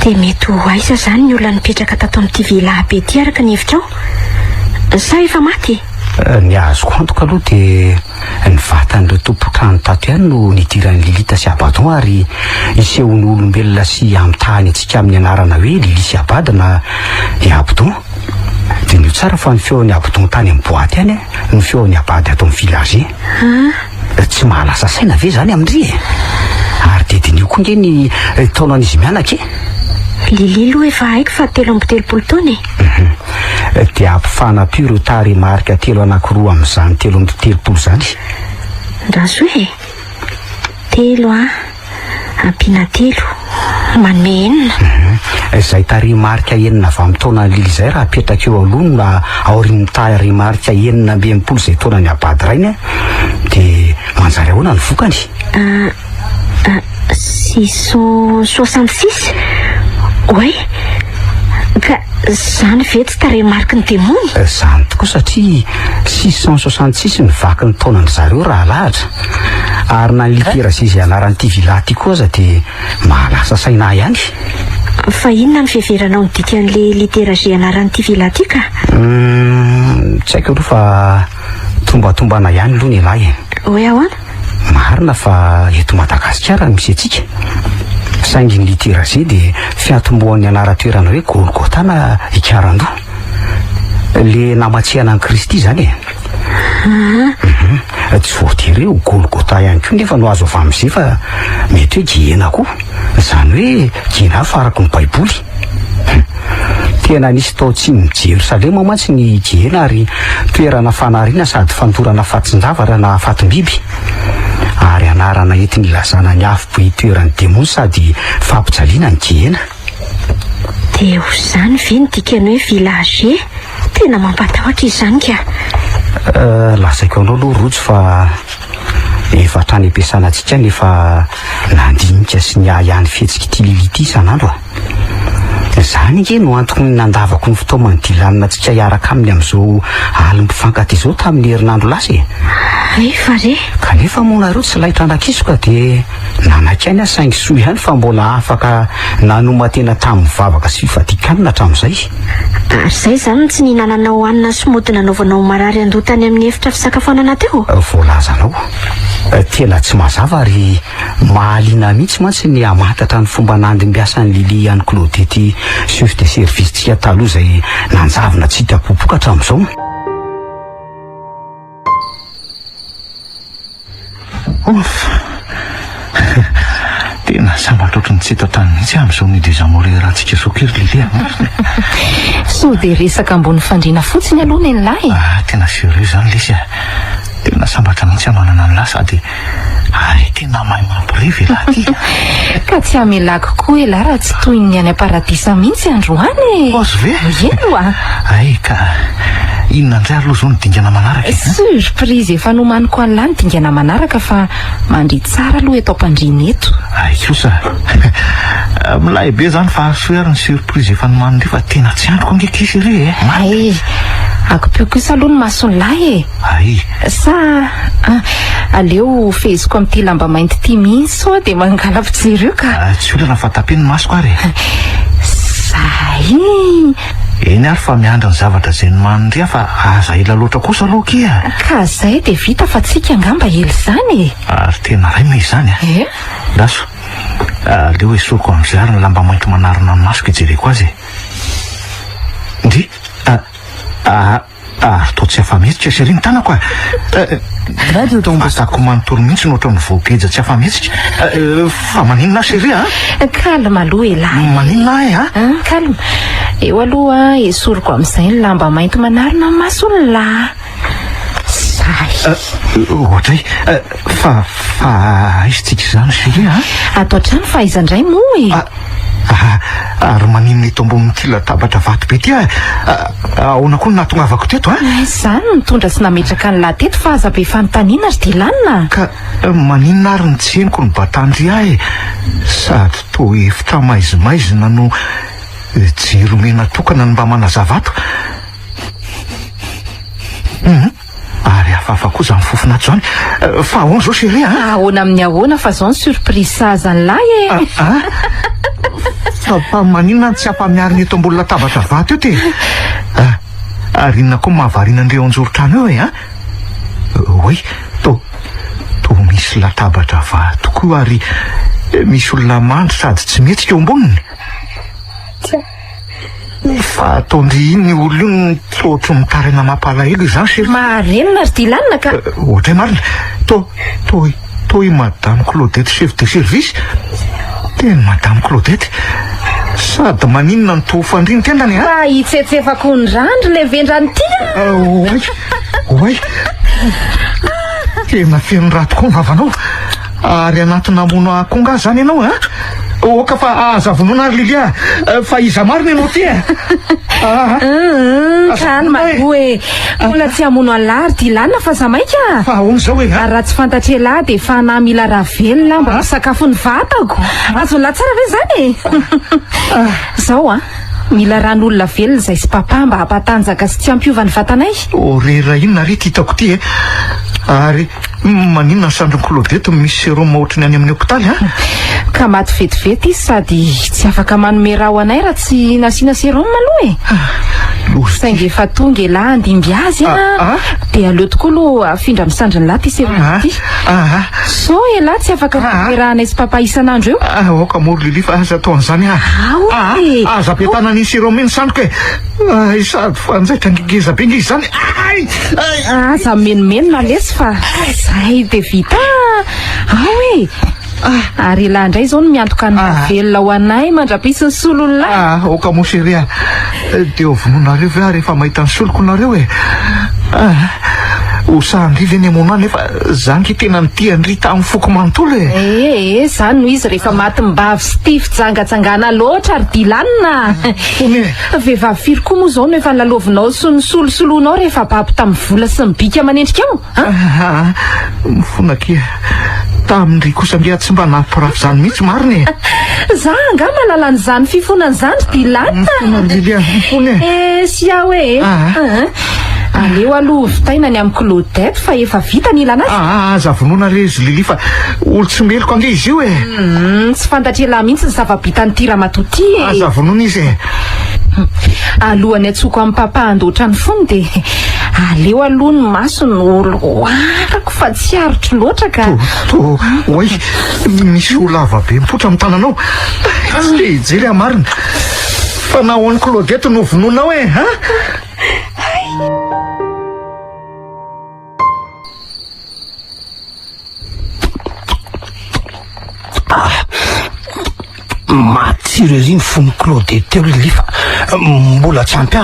Dia mety ho aiza zany ny olona nipetraka tato amin'ity village be ity araka ny hevitrao? Sa efa maty? Ny azoko antoka aloha dia ny vatan'ireo tompo-trano tato ihany no nidiran'ny Lilita sy Abadon ary isehony olombelona sy amitahany antsika amin'ny anarana hoe Lili sy Abady na i Abdon. Dia nio tsara fa ny feon'ny Abdon tany amin'ny boaty ihany ny feon'ny Abady ato amin'ny village. Tsy mahalasa saina ve zany amindry e? Ary dedinio koa nge ny taonan'izy mianaka e? Lili aloha efa haiko fa 3 taona e. Dia ampifanampio ireo tary marika 3 anankiroa amin'izany 3 zany. Raso hoe 3 ampiana 3 manome 4. Izay tary marika 9 avy amin'ny taonan'ny Lili izay raha apetraka eo aloha na aorian'ny tary marika 9 zay taonan'ny Abady rainy dia manjary ahoana ny vokany? 666. Oe, ka zany ve tsy tarehimarika ny demony? Zany tokoa satria 666 ny vaky ny taonany zareo raha lahatra. Ary na ny litera izay anaran'ity village ity koa aza dia mahalasa saina ihany. Fa inona ny fiheveranao ny dikan'le litera izay anaran'ity village ity ka? Tsy haiko aloha fa tombatombanà ihany aloha ny lahy. Hoe ahoana? Marina fa eto Madagasikara misy antsika. Saingy ny litera zay dia fiantombohan'ny anara-toerana hoe Golgotha na Ikarandoha. Le namatsiana an'i Kristy zany e. Tsy voatery hoe Golgotha ihany koa nefa no azo avy amin'izay fa mety hoe Gihena koa. Zany hoe Gihena farako ny baiboly. Tena nisy tao tsy ny Jerosalema mantsy ny Gihena ary toerana fanariana sady fantorana fatsin-javatra na fatim-biby. Ary anarana entin'ny lazana ny afo itoeran'ny demony sady fampijaliana ny Gihena. Dia ho zany ve ny dikany hoe village? Tena mampatahotra izany ka. lazaiko anao aloha rojo fa efa hatrany ampiasana antsika nefa nandinika sy ny ahany fihetsika ity lility isan'andro zany nge no antony nandavako ny fotoa manodilanina antsika hiaraka aminy amin'izao alim-pifankaty izao tamin'ny herinandro lasa efa re kanefa moa nareo tsy lahitra andakisoka dia nanakainy a saingy soa ihany fa mbola afaka nanomatena tamin'ny vavaka sy fivadikanina hatramin'izay ary izay zany tsy nihinananao hanina somody nanaovanao marary andoha tany amin'ny efitra fisakafoanana teo voalazanao tena tsy mazava ary mahaliana mihitsy mantsy ny amatatra ny fomba nandimbiasan'ny Lily any Claudette chef de service-tsika taloha izay nanjavona tsy hitapopoka hatramin'izao tena sambatra ohatrany tsy hita tany mihitsy amin'izao ny desamore rahantsika zao kery Lily so dia resaka ambony fandriana fotsiny aloha ny lahy tena sérieux zany lesy tena sambatra mihitsy manana ny lahy sady tena mahay mampirivy lahy ka tsy amelako koa ela raha tsy toy ny any aparadisa mihitsy androany ozy ve eno ka inona ndray aloha zao ny dingana manaraka surprise efa nomaniko an'lahy ny dingana manaraka fa mandry tsara aloha eto ampandriny eto kosa milay be zany fa asoary ny surprise efa nomanindre fa tena tsy androko angekisy re akopio kosa aloha ny masony lahy sa aleo feziko amin'ity lamba mainty ty mihitsy sao dia mangala fijereo ka tsy olana fa tapeny masoko ary zay eny ary fa miandra ny zavatra izay ny manindria fa aza ela loatra kosa aloha kia ka zay dia vita fa tsika angamba hely zany ary tena ray me izany daso leo esoriko amin'izay ary ny lamba mainty manarina ny masoko ijereko azy ndry tao tsy afa-metsitra sy riny tanako azako manontolo mihitsy no ohatran'ny voageja tsy afa-metsitra fa maninona sery kalma aloha elahy maninona kalma eo aloha esoriko amin'izay ny lamba mainty manarina ny mason'lahy ohatray fa izytsika izany sery atao trano fa iza indray moa ary maninona eto ambonin'ity latabatra vato be ty ahoana koa ny nahatongavako teto izany mitondra sy nametraka ny lahy teto fa aza be fanontaniana ry dia lanina ka maninona ary ny tseniko ny batandry sady to efitra maizimaizina no jeromena tokana ny mba manazavato ary hafahafa koa zany fofinato zany fa ahoana zao sery ahoana amin'ny ahoana fa zao ny surprise sahazany lahy fa maninona tsy ampamiariny eto ambony latabatra vato eo te ary inona koa mahavariana an'ireo anjoro-trano eo oy to misy latabatra vato koa ary misy olona mandry sady tsy metsika eo amboniny fa ataondry iny olo io ny tsotra mitaraina mampalahelo izany sery maharenina ry dia lanina ka ohatray marina to i madame Claudette chef de service teny madame Claudette sady maninona ny to fandriny tendany fa hitsetsefako ny randro le vendrany ty oay tena feno rato koa ny vavanao ary anatina amono akonga zany ianao oka fa azavonoana ary Lilia fa iza marina ianao ty kalma hoe olona tsy hamono alahy ry dia lanina fa za maika fa ahoana zao ary raha tsy fantatry lahy dia fa na mila raha velona mba misakafo ny vatako azo lahy tsara ve zany zao mila ran'olona velona izay sy papa mba hampatanjaka sy tsy hampiovany vatanay orera inona ry ty hitako ty ary maninona ny sandrony Claudette misy serum ohatrany any amin'ny hôpitaly ka maty vetivety izy sady tsy afaka manome raha ho anay raha tsy nasiana serum aloha saingy efa tonga elahy andimby azy dia aleo tokoa aloha afindra misandra ny lahy ty serum ty so elahy tsy afaka rahanay sy papa isan'andro eo oka mory Lily fa aza atao an'izany aza ampiatana ny serum iny sandroka sady fanjaitra ngegeza be nge izany aza menomeno malesy fa zay dia vita ary lahy indray zao no miantoka ny velona ho anay mandrapisy ny solon'lahy oka mo sery dia ovinonareo ve ary efa mahita ny soloko nareo osahndriva eny amonao nefa zangy tena nitiandrita amin'ny foko manontolo zany no izy rehefa maty-mbavy sy tia fijangatsangana loatra ary dilanina vehivavy firy koa moa zao no efa nilalovinao sy nysolosoloanao rehefa baby tamin'ny vola sy nybika amanendrika ao mifonakia tamin'ry kosa ngia tsy mba nampirafy zany mihitsy mariny za nga malalan'izany fifonan'izany dilanina sy aho hoe aleo aloha vitaina ny amin'ny Claudette fa efa vita ny ilana azy zavonona re izy Lili fa olo tsy meloko ange izy io tsy fantatrelahy mihitsy ny zava-bitany Tiramatoty zavonona izy alohany atsoko amin'ny papa andoatra ny fony de aleo aloha ny maso ny olo arako fa tsy arotro loatra ka oay misy olo lava be mipotra amin'ny tananao tsy le hijery amarina fa na ho an'ny Claudette no vononao matsiro izy iny fony Claudette teo Lili fa mbola tsy ampy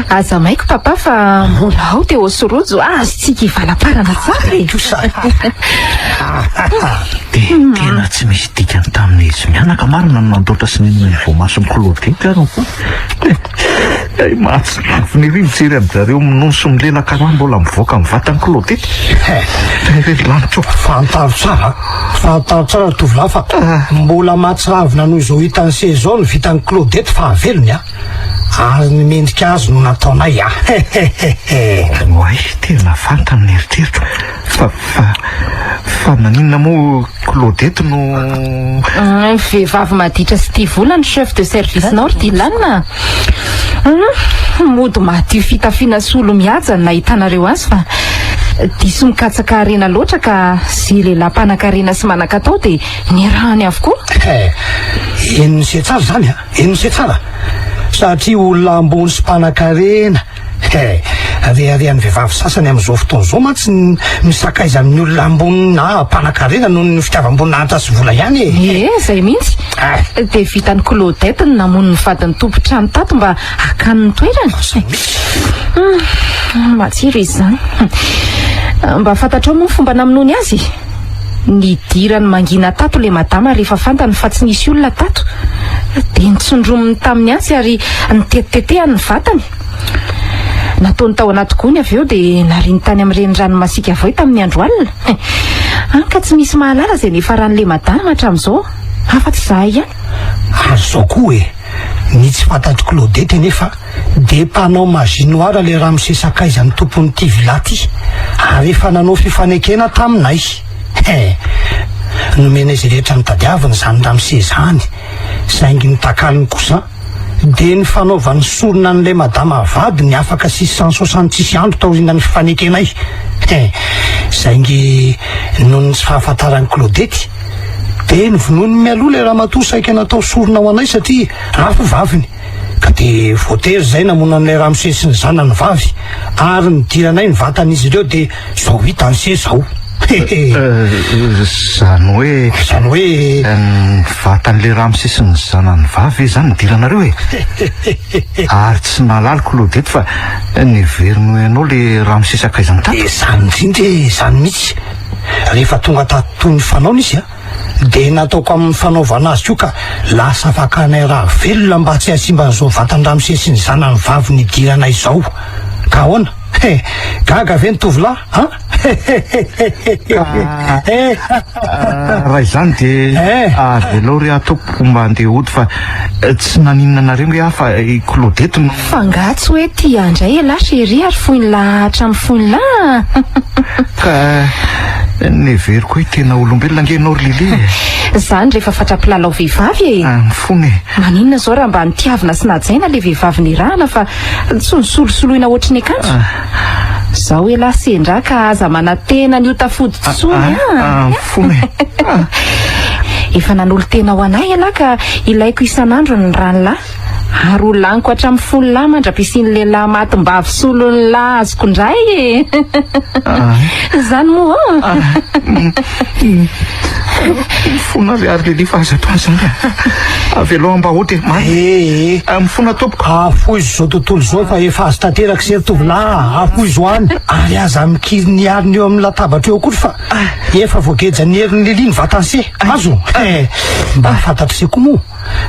aza maiko papa fa mbola ao te osorojo azy tsika ivalaparana tsara tena tsy misy dikany tamin'ny izy mianaka marina no nandoatra sy ny voamason'ny Claudette ary mahatsiraviny ry mijery amin'izareo minono sy milena karaha mbola mivoaka mivatan'ny Claudette lanitra fantaro tsara tovolahy fa mbola mahatsiravina noho izao hitany saison no vitan'ny Claudette fa avelony ary ny mendrika azy no nataonay oay tena fanta amin'ny eritreritro fa naninona moa Claudette no vehivavy maditra sy tia vola ny chef de service nord dilanina mody mahadio fitafiana sy olo mihaja ny nahitanareo azy fa diso mikatsaka arena loatra ka zay lehilahy mpanan-karena sy manan-katao de nirahany avokoa enony se tsara zany enony se tsara satria olona ambony sy mpanan-karena reharehan'ny vehivavy sasany amin'izao fotoana izao mantsy misakaiza amin'ny olona ambony na mpanan-karena noho ny fitiavam-boninahitra sy vola ihany zay mihitsy de vitan'ny Claudette ny namono ny vadiny tompo-trano tato mba hakany ny toerany matsiro izy zany mba fantatrao moa ny fomba namonoany azy ny dirany mangina tato le madama rehefa fantany fa tsy nisy olona tato de nitsondrominy tamin'ny azy ary nitetiteteany ny vatany nataony tao anaty gony avy eo de nariny tany amin'ireny ranomasika avao tamin'ny andro alina anka tsy misy mahalala zay nefa ran'le madama hatramin'izao afa-tsy zahay ihany ary zao koa ny tsy fantatry Claudette nefa de mpanao mazinoara le raha misesakaizany tompon'ity vilaty ary efa nanao fifanekena taminay nomena izy rehetra nitadiaviny zany raha mise zany saingy nitakaliny kosa de ny fanaovany sorona n'le madama vady ny afaka 666 andro taoriana ny fifanekenay saingy noho ny tsy fahafantaran'ny Claudette de ny vonony mialoha le raha matoa saika natao sorona ho anay satria rafo vaviny ka de voatery zay namona n'lay raha mise sy ny zanany vavy ary nidiranay ny vatan'izy ireo de zao hitany se zao zany hoe vatan'le raha mise sy ny zanany vavy zany nidiranareo ary tsy nalala Claudette fa niverino ianao le raha mise sakaizany tato zany indrindra zany mihitsy rehefa tonga tato ny fanaony izy de nataoko amin'ny fanaovana azy io ka lasa vakanay raha velona mba tsy asimba n'izao vatany raha mise sy ny zanany vavy nidiranay zao ka ahoana gaga ve ny tovolahy raha izany de avelao ry ataoko mba andeha ody fa tsy naninona nareo hoe fa Claudette no fangatsy hoe ty andray lahy chéri ary foiny lahatra amin'ny foiny lahy ka neveriko hoe tena olombelona angenao ry Lili zany rehefa fatrapilalao vehivavy mifony maninona zao raha mba nitiavina sy najaina le vehivavy nirahana fa tsy nisolosoloina ohatry ny akanjo zaho hoe lahy sendraka aza manatena ny io tafody tsony mifony efa nanolo tena ho anay lahy ka ilaiko isan'andro ny rano lahy ary ho laniko hatramin'ny 10 lahy mandra-pisiany lehilahy matim-bavy solon'ny lahy azoko indray e. Zany moa mifona ary leli fa aza toany zany avelo mba ohatry mifona tompoko afo izy zao tontolo zao fa efa azo tanteraka se tovolahy afo izy hoany ary aza mikiry ny ariny eo amin'ny latabatra eo kory fa efa voageja ny herin'ny leliny vatanse azo mba fantatry se koa moa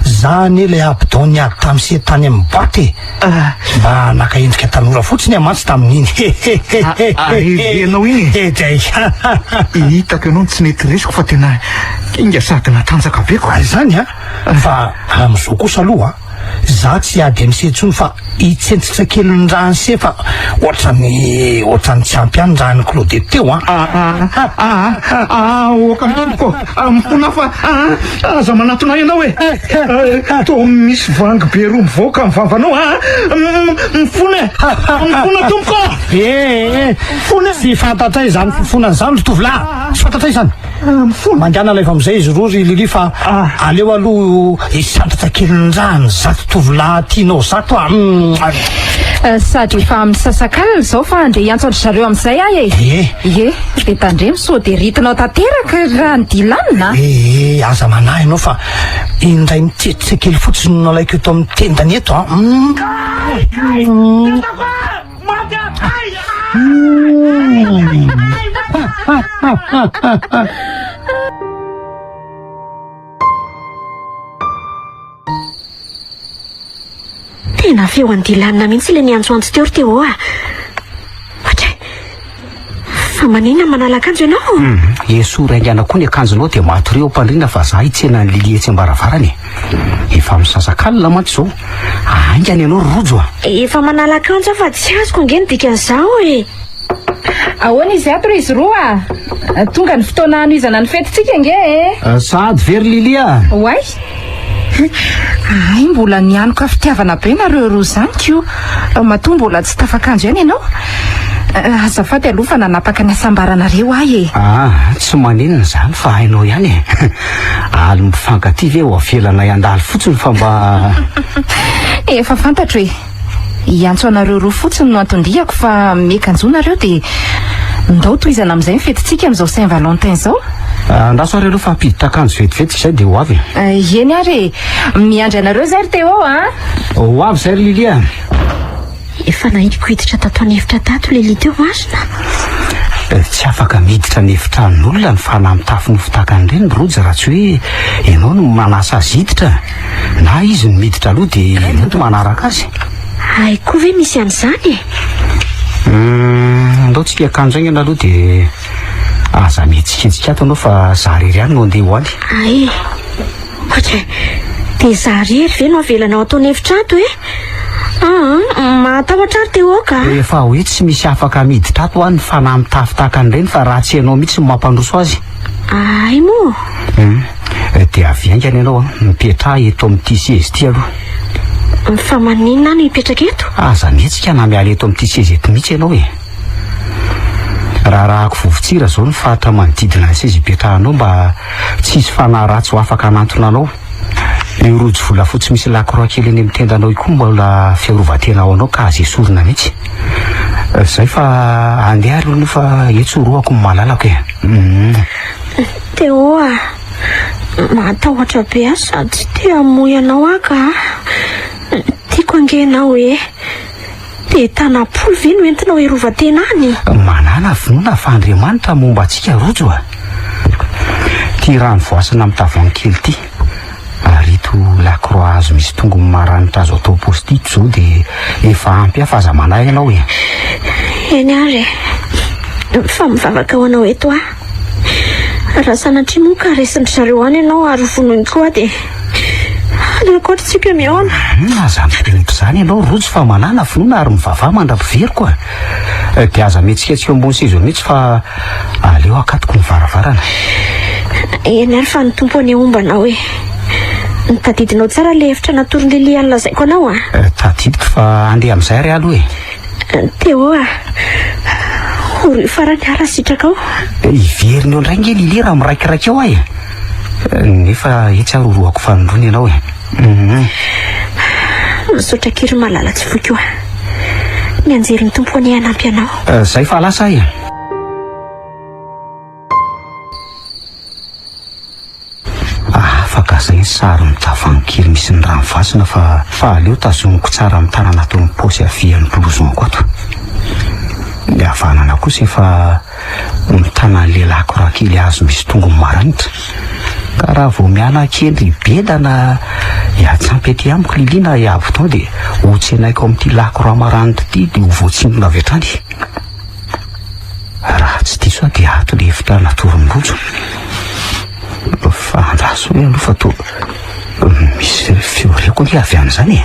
zany ilay abidon ny ady tamin'ny se tany amin'ny boaty mba nakaendrika tanora fotsiny amatsy tamin'iny ianao iny zay hitako ianao tsy nety resiko fa tena inga sady natanjaka beko zany fa am'izao kosa aloha za tsy ady am'se ntsony fa hitsentsitra kely ny rany se fa ohatrany tsy ampy any rany Claudette teo okaniko mifona fa aza manatona ianao to misy vangy be roa mivoaka mivavanao mifona tompoko fona sy fantatray zany fifonany zany tovolahy sy fantatray zany mandeana laifa am'izay izy rory lili fa aleo aloha isantatra kely ny rany zato tovolahy tianao zato sady efa amin'ny sasakalana zao fa andre hiantsodry zareo amin'izay ahy de tandre miso de ritinao tanteraka raha ny dilanina aza manahy ianao fa indray mitetritra kely fotsiny nalaiko eto amin'ny tendany eto tena feo andilanina mihitsy ilay niantsoantso teo ry teo ohatra fa manina manala akanjo ianao esora ingana koa ny akanjonao dia maty reo mpandrina fa za hitsena ny lili etsy ambaravarany efa misasakalina mantsy zao aingany ianao rojo efa manala akanjo fa tsy azoko angeny dikan'izao ahoana izy ato ry izy roa tonga ny fotoana anoizana ny fetintsika nge sady very lili oay ay mbola nianoka fitiavana be nareo roa zany ko matoa mbola tsy tafakanjo ihany ianao azafady aloha fa nanapaka ny asambaranareo ahy tsy maninona zany fa hainao ihany aly mifankaty ve ho avelana iandaly fotsiny fa mba efa fantatro hoe iantso anareo roa fotsiny no antondihako fa mekanjonareo de ndao toizana amin'izay mifetitsika amin'izao Saint Valentin zao andaso ary aloha fa ampiditra akanjo vetivety zay de ho avy eny ary miandry anareo zay ry teo ho avy zay ry Lilia efa nahitiko hiditra tato an'efitra tato leli teo masina tsy afaka miditra ny efitran'olona ny fanahy mitafy ny fitakany ireny roja raha tsy hoe ianao no manasa azy hiditra na izy no miditra aloha de ianao no manaraka azy aikoa ve misy an'izany ndao tsika akanjo aingana aloha de aza mihetsiketsiky ato anao fa za rery any no andeha ho any ohatra de za rery ve no avelanao ataony efitra ato matahotra ary teo ka efa hoe tsy misy afaka miditra ato any fanahy mitafy tahakany ireny fa raha tsy ianao mihitsy mampandroso azy ay moa de aviangany ianao mipetra eto amin'ity sezy ity aloha fa maninona no hipetraka eto aza mihetsika na miala eto amin'ity sezy eto mihitsy ianao raha rahako vovotsira zao ny fahatra manodidina ny sezy hipetrahanao mba tsisy fanahy ratsy ho afaka anantona anao eo rojo volafotsy misy lakoroa kely eny amitendanao io koa mbola fiarovatena ao anao ka azy esorina mihitsy zay fa andeha ary olo fa etsoroako malalako teo matahotra be azy sady tsy te hamoy anao aka tiako angenao de tanapolo ve no entinao erovatena any manana vinoana fa Andriamanitra momba atsika rojo ty rano voasana amin'ny tavoahangy kely ty arito lakroa azo misy tongo maranitra azo atao postity zao de efa ampy afa aza manahy ianao eny ary fa mivavaka ho anao eto raha sanatria moa ka resiny zareo any ianao ary vonony koa de alakoatritsika miaona aza mipiripo zany ianao rojo fa manana finoana ary mivavah mandrapivery koa de aza mihetsiketsika ambony sezo mihitsy fa aleo akatoko ny varavarana eny ary fa ny tompo any ombanao nitadidinao tsara le efitra natory lili any lazaiko anao tadidiko fa andeha amin'izay ary aloha teo ory farany ara sitrakao iveriny eo indray nge lili raha miraikiraiky ao nefa etsy aroroako fanondrony ianao misaotra kiry malala tsy voky oa. Mianjerin'ny tompo ny hanampy anao. Zay fa lasa e. Afaka zay sary mitavany kely misy ny rano vasina fa aleo tazomiko tsara amin'ny tanana atao ny paosy avian'ny blousonko ato. Ny havanana kosa efa mitana ny lelako raha kely azo misy tongony maranitra. Ka raha vao miala kely bedana hiatsampy aty amiko liliana hiavo tao dia hotsenaiko amin'ity lako raha maranitra ity dia ho voatsindona avy hatrany. Raha tsy diso dia ato le efitra natorin'ny rojo. Fa andraso hoe aloha fa to misy fioreko ny avy an'izany e.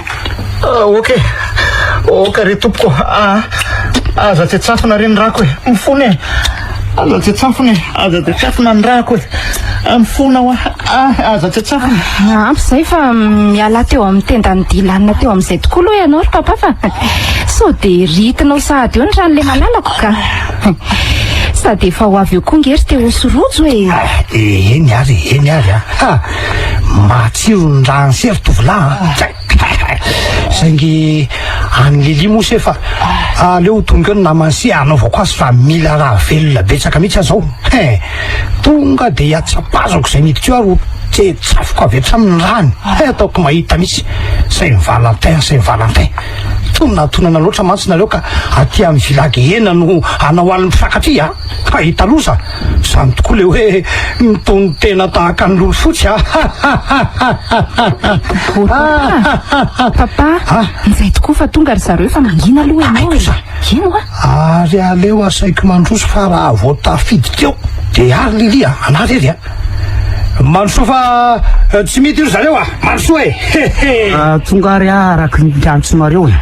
Oka re tompoko. Aza tsy atsafona reny rako e. Mifona e. Aza tsy atsafona e. Aza tsy atsafona ny rako e. Mifona hoa. Aza tsy atsafona. Ampy zay fa miala teo amin'ny tendan'ny dilanina teo amin'izay tokoa aloha ianao ry papa fa sao dia ritinao sahady eo ny ran'le malalako ka. Sady efa ho avy eo koa ngery teo osorojo e. Eny ary matsiro ny rano sery tovolahy. Saingy any Lili mosa efa aleo tonga ny namansi anaovako azy fa mila raha velona betsaka mihitsy azao. Tonga dia hiatsapazako izay miditra eo ary tsafoko avy hatramin'ny rano. Ataoko mahita mihitsy Saint Valentin. Tonantonana loatra mantsy nareo ka aty amin'ny vilagy hena no anao aliny mpifankaty a. Hahita loza zany tokoa le hoe mitony tena tahaka ny lolo fotsy a. Papa, izay tokoa fa tonga ry zareo fa mangina aloha ianao e. Ino a? Ary aleo asaiko mandroso fa raha vao tafidy teo dia ary Lilia anary ery a. Mansoa fa tsy mity io zareo a. Mansoa e. Tonga ary araka ny antsonareo e.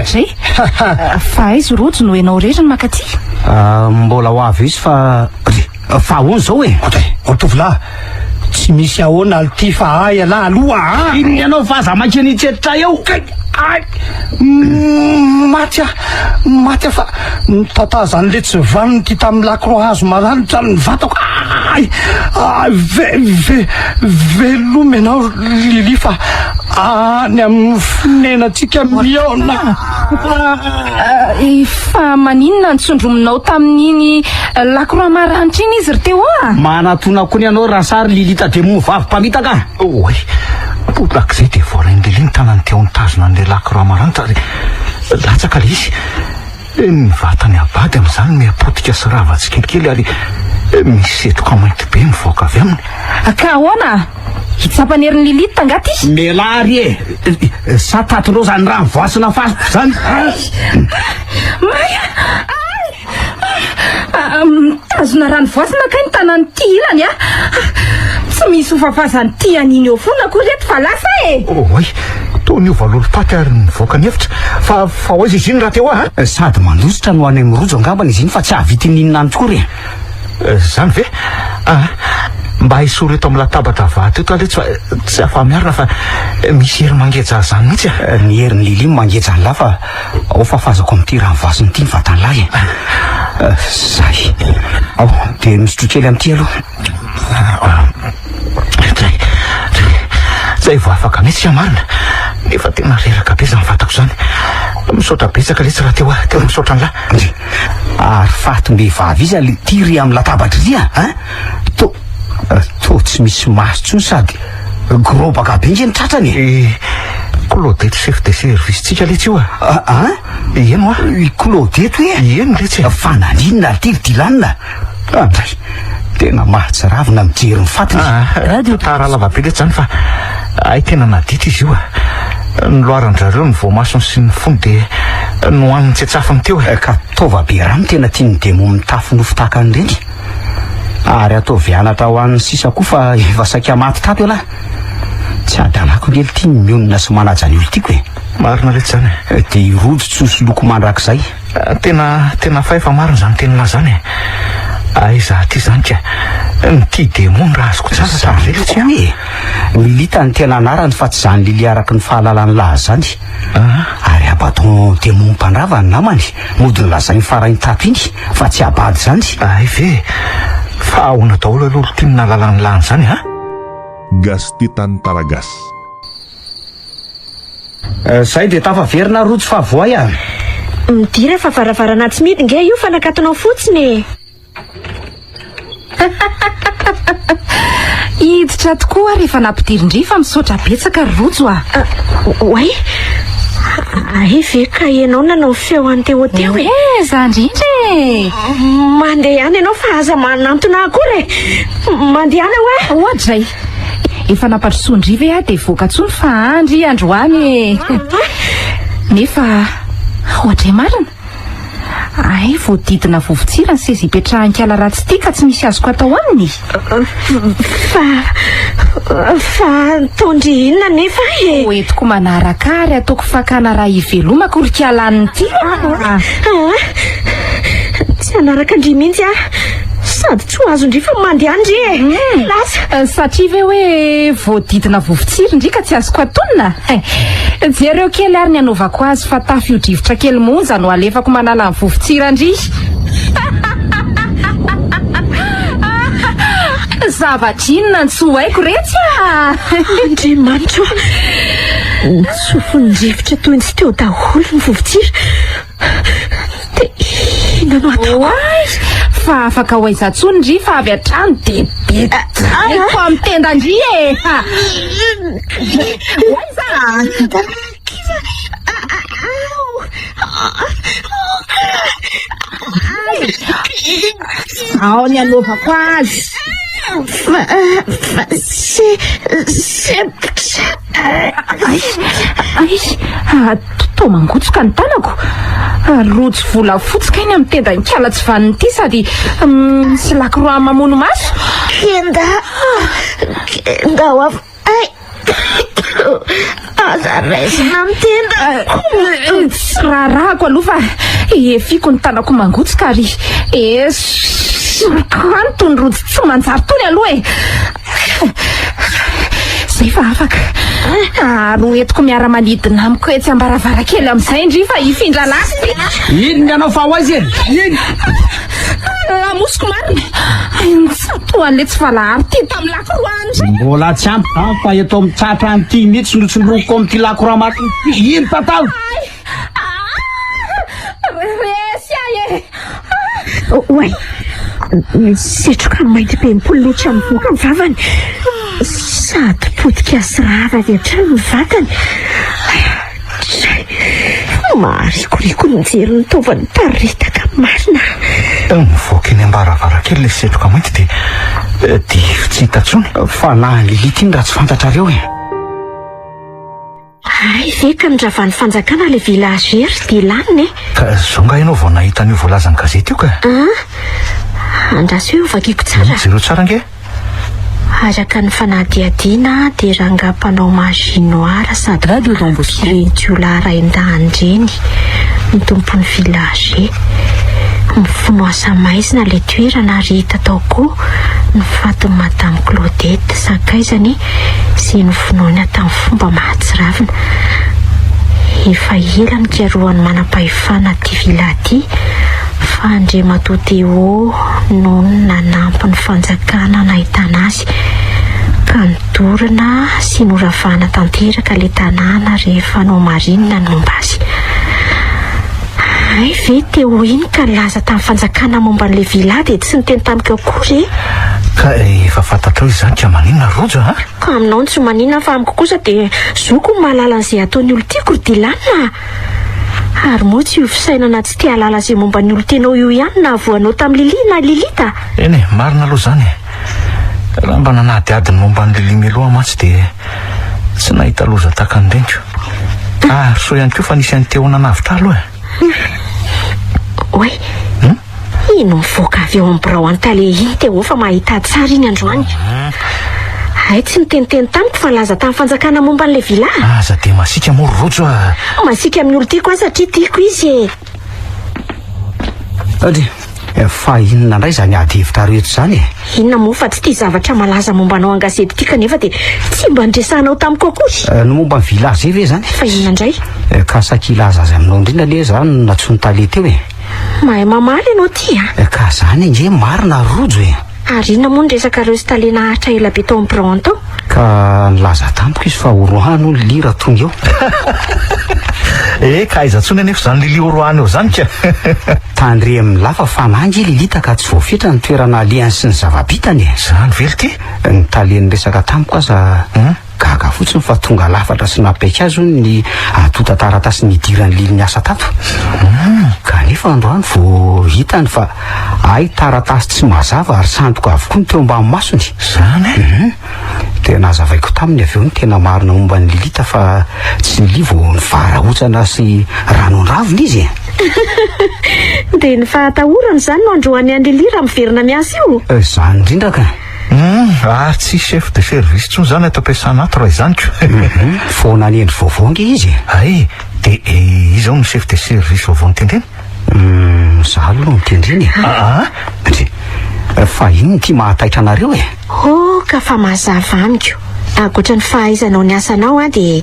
Zay? Fa aizo rojo no ianao rery ny makaty? Mbola ho avy izy fa ahoana zao e. O tovolahy, tsy misy ahoana ality fa ay alahy aloha. Ino ianao fa aza makeny tsetitra eo. Maty fa nitatazan'le tsy vaniny ty tamin'ny lakroa hazo maranitra ny vatako. Veloma ianao Lili fa any amin'ny finenatsika miaona. Fa maninona nitsondrominao tamin'iny lakroa maranitra iny izy ry teo a? Manatona koa ny ianao raha sary Lilita dia movavy mpamitaka. Oe, potlaka izay dia voalainy Lili ny tanany teo ny tazona an'ilay lakroa maranitra latsaka le izy. Ny vatany abady amin'izany miapotika sy ravatsy kelikely ary misy etoka mainty be mivoaka avy aminy. Ka ahoana? Hitsapany herin'ny Lili tangaty? Melary e. Sa tatonao zany raha voasina fasiko zany. Maya! Tazona rano voasina ka ny tanany ty ilany a. Tsy misy hofafazany ty aniny eo fona koa reto fa lasa e. Oe, to ny ovalolo-paty ary nivoaka ny hevitra fa hoaiza izy iny raha teo a. Sady mandositra no any amin'ny rojo angambany izy iny fa tsy avity ninona tokoa re. Zany ve? Mba hisoro eto amin'ny latabatra vato eto aleto tsy afa miarina fa misy hery mangeja zany mihitsy a. Ny herin'ny Lili mangeja ny lahy fa ao fafazako amin'ity raha vasiny ity ny vatany lahy e. Zay ao dia misotro kely amin'ity aloha. Zay vao afaka mihitsy sy marina nefa tena reraka be zany vatako zany. Misaotra betsaka le tsy raha teo misaotra ny lahy. Ary fatim-behivavy izy ale tiry amin'ny latabatra izy a. To tsy misy maso tsony sady grobaka be nge ny tratrany. Claudette chef de service-tsika le tsy io a. Eno a? Claudette hoe? Eno le tsy. Fananinona ty ry dilanina. Andray tena mahatsiravina mijery ny fatiny. Tara lavabe le zany fa ay tena nadita izy io a. Nyloaran-drareo ny voamasony sy ny fony dia nohaniny tsy atsafany teo. Ka tova be rano tena tia ny demo mitafy nofo tahaka an'ireny. Ary atao vianatra ho an'ny sisa koa fa efa saika maty tato elahy. Tsy adalako ngely tia mionina sy manaja ny olo tiako e. Marina reto zany. Dia irojo tsosy loko mandrakizay. Tena fa efa marina zany teny lahy zany e. Aiza ty zany ka ny ty demony raha azoko tsara tamin'iretsy hoe Lilita ny tena anarany fa tsy zany Lili araky ny fahalalany lahy zany. Ary abaton demony mpandrava ny namany mody ny lazainy farany tato iny fa tsy abady zany. Ay ve fa ahoana daholo aloha tia nalalany lany zany a. Gas Titan Taragas. Zay de tafaverina rojo fa voay a. Midira fa varavarana tsy mety nge io fa nakatonao fotsiny. Hiditra tokoa rehefa nampidirindrifa misaotra betsaka rojo a. Oay, ve ka ianao nanao feo any teo teo e? Za indrindra e. Mandeha any ianao fa aza manantona akory e. Mandeha any aho e. Ohatray, efa nampatrisondriva e de voaka-tsony fa andry androany e. Nefa ohatray marina. Ay, voadidina vovotsira ny seza ipetrahan-kala ratsy ity ka tsy misy azoko atao aminy. Fa tondry inona nefa e? Hoentiko manaraka ary ataoko fakana raha ivelomako ry kialaniny ity. Tsy anaraka ndry mihitsy a. Sady tsy ho azo ndry fa mandeha ndry e. Lasa satria ve hoe voadidina vovotsira ndry ka tsy azoko atonina. Jereo kely ary ny anaovako azy fa tafio-drivotra kely monja no alefako manala ny vovotsira ndry. Zavatra ny tsy ho haiko retsy a. Andriamanitra, tsofin'ny rivotra toy ny tsy teo daholo ny vovotsira. De inona no atao? Fa afaka ho aiza-tsony ndry fa avy hatrany de betiko amin'ny tenda ndry e. Hoaiza? Ao ny anaovako azy. Tao mangotsoka ny tanako. Rojo volafotsy kainy amin'ny tenda ny kala tsy vaniny ity sady misy lakoroa mamono maso. Kenda ho avy. Aza raisina amin'ny tenda. Tsy raharahako aloha fa efiko ny tanako mangotsoka ary sorokany tony rojo tsy manjary tony aloha e. Zay fa afaka. Ro entiko miara-manidina amiko etsy ambaravarakely amin'izay ndry fa hifindra lasy. Ino ny anao fa ho azy eny? Ino? Lamosiko marina. Satoan'le tsy valahary ty tamin'ny lakoroa andry. Mbola tsy ampy fa eto amin'ny tratra an'ity mihitsy tsindrotsindroko amin'ity lakoroa marina ity. Ino tantao? Resy ahy e. Oay, setroka ny mainty bem-polo loatra mivoaka ny vavany. Sady potika sy rava avy hatrany ny vatany. Marikoriko ny mijery ny taovany paritaka marina. Mivoaka eny ambaravarakely le setroka mainty de tsy hita tsony. Fa na ny lilita iny raha tsy fantatrareo e. Ay, ve ka nodravany fanjakana le villagery de laniny e. Ka zao nga ianao vao nahita an'io voalazany gazety io ka. Andraso eo vakiko tsara. Jero tsara nge. Araka ny fanadihadiana de rangam-panao maginoara sady radiolambosilentiola rain-dahany ny tompon'ny village. Mifono asa maizina le toerana ary hita tao koa ny fatin'ny madame Claudette Sakaizany sy ny finoana tamin'ny fomba mahatsiravina. Efa ela ny kiarohan'ny manam-pahefana ty villa ty fa Andriamatoa no nanampy ny fanjakana nahitana azy ka nidorana sy noravana tanteraka le tanàna rehefa no marinina ny momba azy. Ay, ve teo iny ka laza tamin'ny fanjakana momba n'le villa de tsy niteny tamiko akory e. Ka efa fantatrao izany ka maninona rojo ha? Ka aminao tsy maninona fa amiko kosa de zoko ny mahalala an'izay ataon'ny olo tiako ry Dilanina. Ary moa tsy io fisainana tsy tia halala izay momba ny olo tenao io ihany na voanao tamin'ny Lili na Lilita. Eny marina aloha zany e. Raha mba nanadiadiny momba ny Lili meloha mantsy de tsy nahita loza tahaka ny reniko. So ihany koa fa nisy any teo nanavitra aloha e. Oe, ino mivoaka avy eo amin'ny birao antale iny teo fa mahita tsara iny androany. Ay, tsy niteniteny tamiko fa laza tamin'ny fanjakana momba n'le villa. Aza de masika moa rojo a. Masika amin'ny olo tiako azy satria tiako izy e. Fa inona indray zany ady hevitra rehetra zany e. Inona moa fa tsy tia zavatra malaza mombanao an-gazety ity kanefa de tsy mba ndresanao tamiko akory. No momba ny village ve zany? Fa inona indray? Ka sakilaza azy aminao indrindra le zany natsony tale teo e. Mahay mamaly ianao ty a. Ka zany nge marina rojo e. Ary ina moa ny resaka reo sy talena ahitra ela be tao amin'ny bran tao. Ka nilaza tampoka izy fa orohano ny lira tonga eo. Ka aiza ntsony anefa zany lili orohany eo zany ka. Tandre amin'ny lafa fa mangy lilita ka tsy voafetra ny toerana alehany sy ny zava-bitany. Zany vely ty. Ny talen'ny resaka tampoka aza gaga fotsiny fa tonga lafatra sy napaika azy ny atota taratasy ny idiran'ny liliny asa tato. Kanefa androany vo hitany fa ay taratasy tsy mazava ary sandoka avokoa ny teo ambany masony. Zany tena azavaiko taminy avy eo ny tena marina momba ny lilita fa tsy livo ny varahotsana sy ranonraviny izy. Dia ny fahatahorany zany no androany any lilira miverina miasa io. Zany indrindra ka. Tsy chef de service tsony zany ato ampiasana ato raha izany ko. Foana ny endry vaovongy izy. Ay, de izao ny chef de service vaovao nitendreny. Zaho aloha mitendreny. Fa iny ty mahataitra anareo e. Ka fa mazava amiko. Agoatra ny fahaizanao ny asanao dia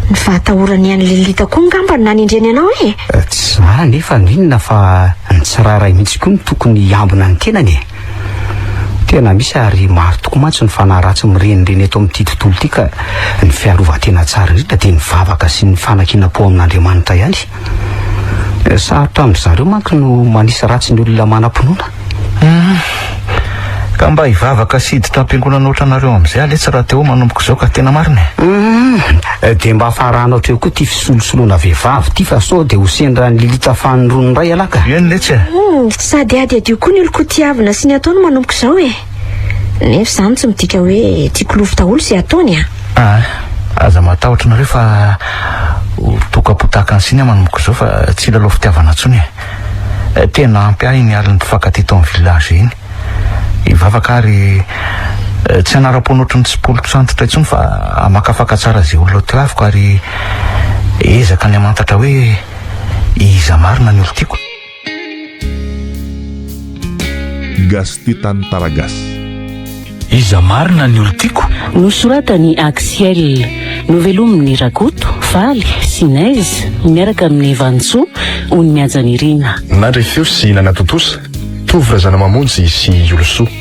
ny fahatahorany any lilita koa ngambany nanindreny anao e. Tsy zany nefa ninona fa ny tsiraray mihitsy koa ny tokony ambina ny tenany. Tena misy ary maro tokoa mantsy ny fanaharatsy mirenireny eto amin'ity tontolo ity ka ny fiarovan-tena tsara indrindra dia ny vavaka sy ny fanakinam-po amin'Andriamanitra ihany. Sarotra amin'ny zareo manko no manisy ratsy ny olona manam-pinoana. Ka mba hivavaka sy hiditra am-piangonana ohatranareo amin'izay aletsy raha teo manomboka izao ka tena marina. Dia mba afaranao treo koa ty fisolosoloana vehivavy ty fa sao dia ho sendra ny lilita fanirony ray alaka. Eny letsy sady ady adio koa ny oloko tiavina sy ny ataony manomboka izao e. Nefa zany tsy midika hoe tiako lovo daholo izay ataony aza matahotra nareo fa toka-potaka ny siny manomboka izao fa tsy lalao fitiavana ntsony e. Tena ampy ahy ny aliny mpifankaty tao amin'ny village iny. Ivavaka ary tsy anara-po ohatrany tsy polotro antitra intsony fa amakafaka tsara zay olona tiaviko ary ezaka ny amantatra hoe iza marina ny olo tiako. Gasty Tantaragasy. Iza marina ny olo tiako. Nosoratany Axiel, novelomin'ny Rakoto, Faly, Sinaizy miaraka amin'ny Vantsoa ho ny miajan'Irina. Narefeo sy Nana Totosa, tovy razana mamonjy sy Olosoa.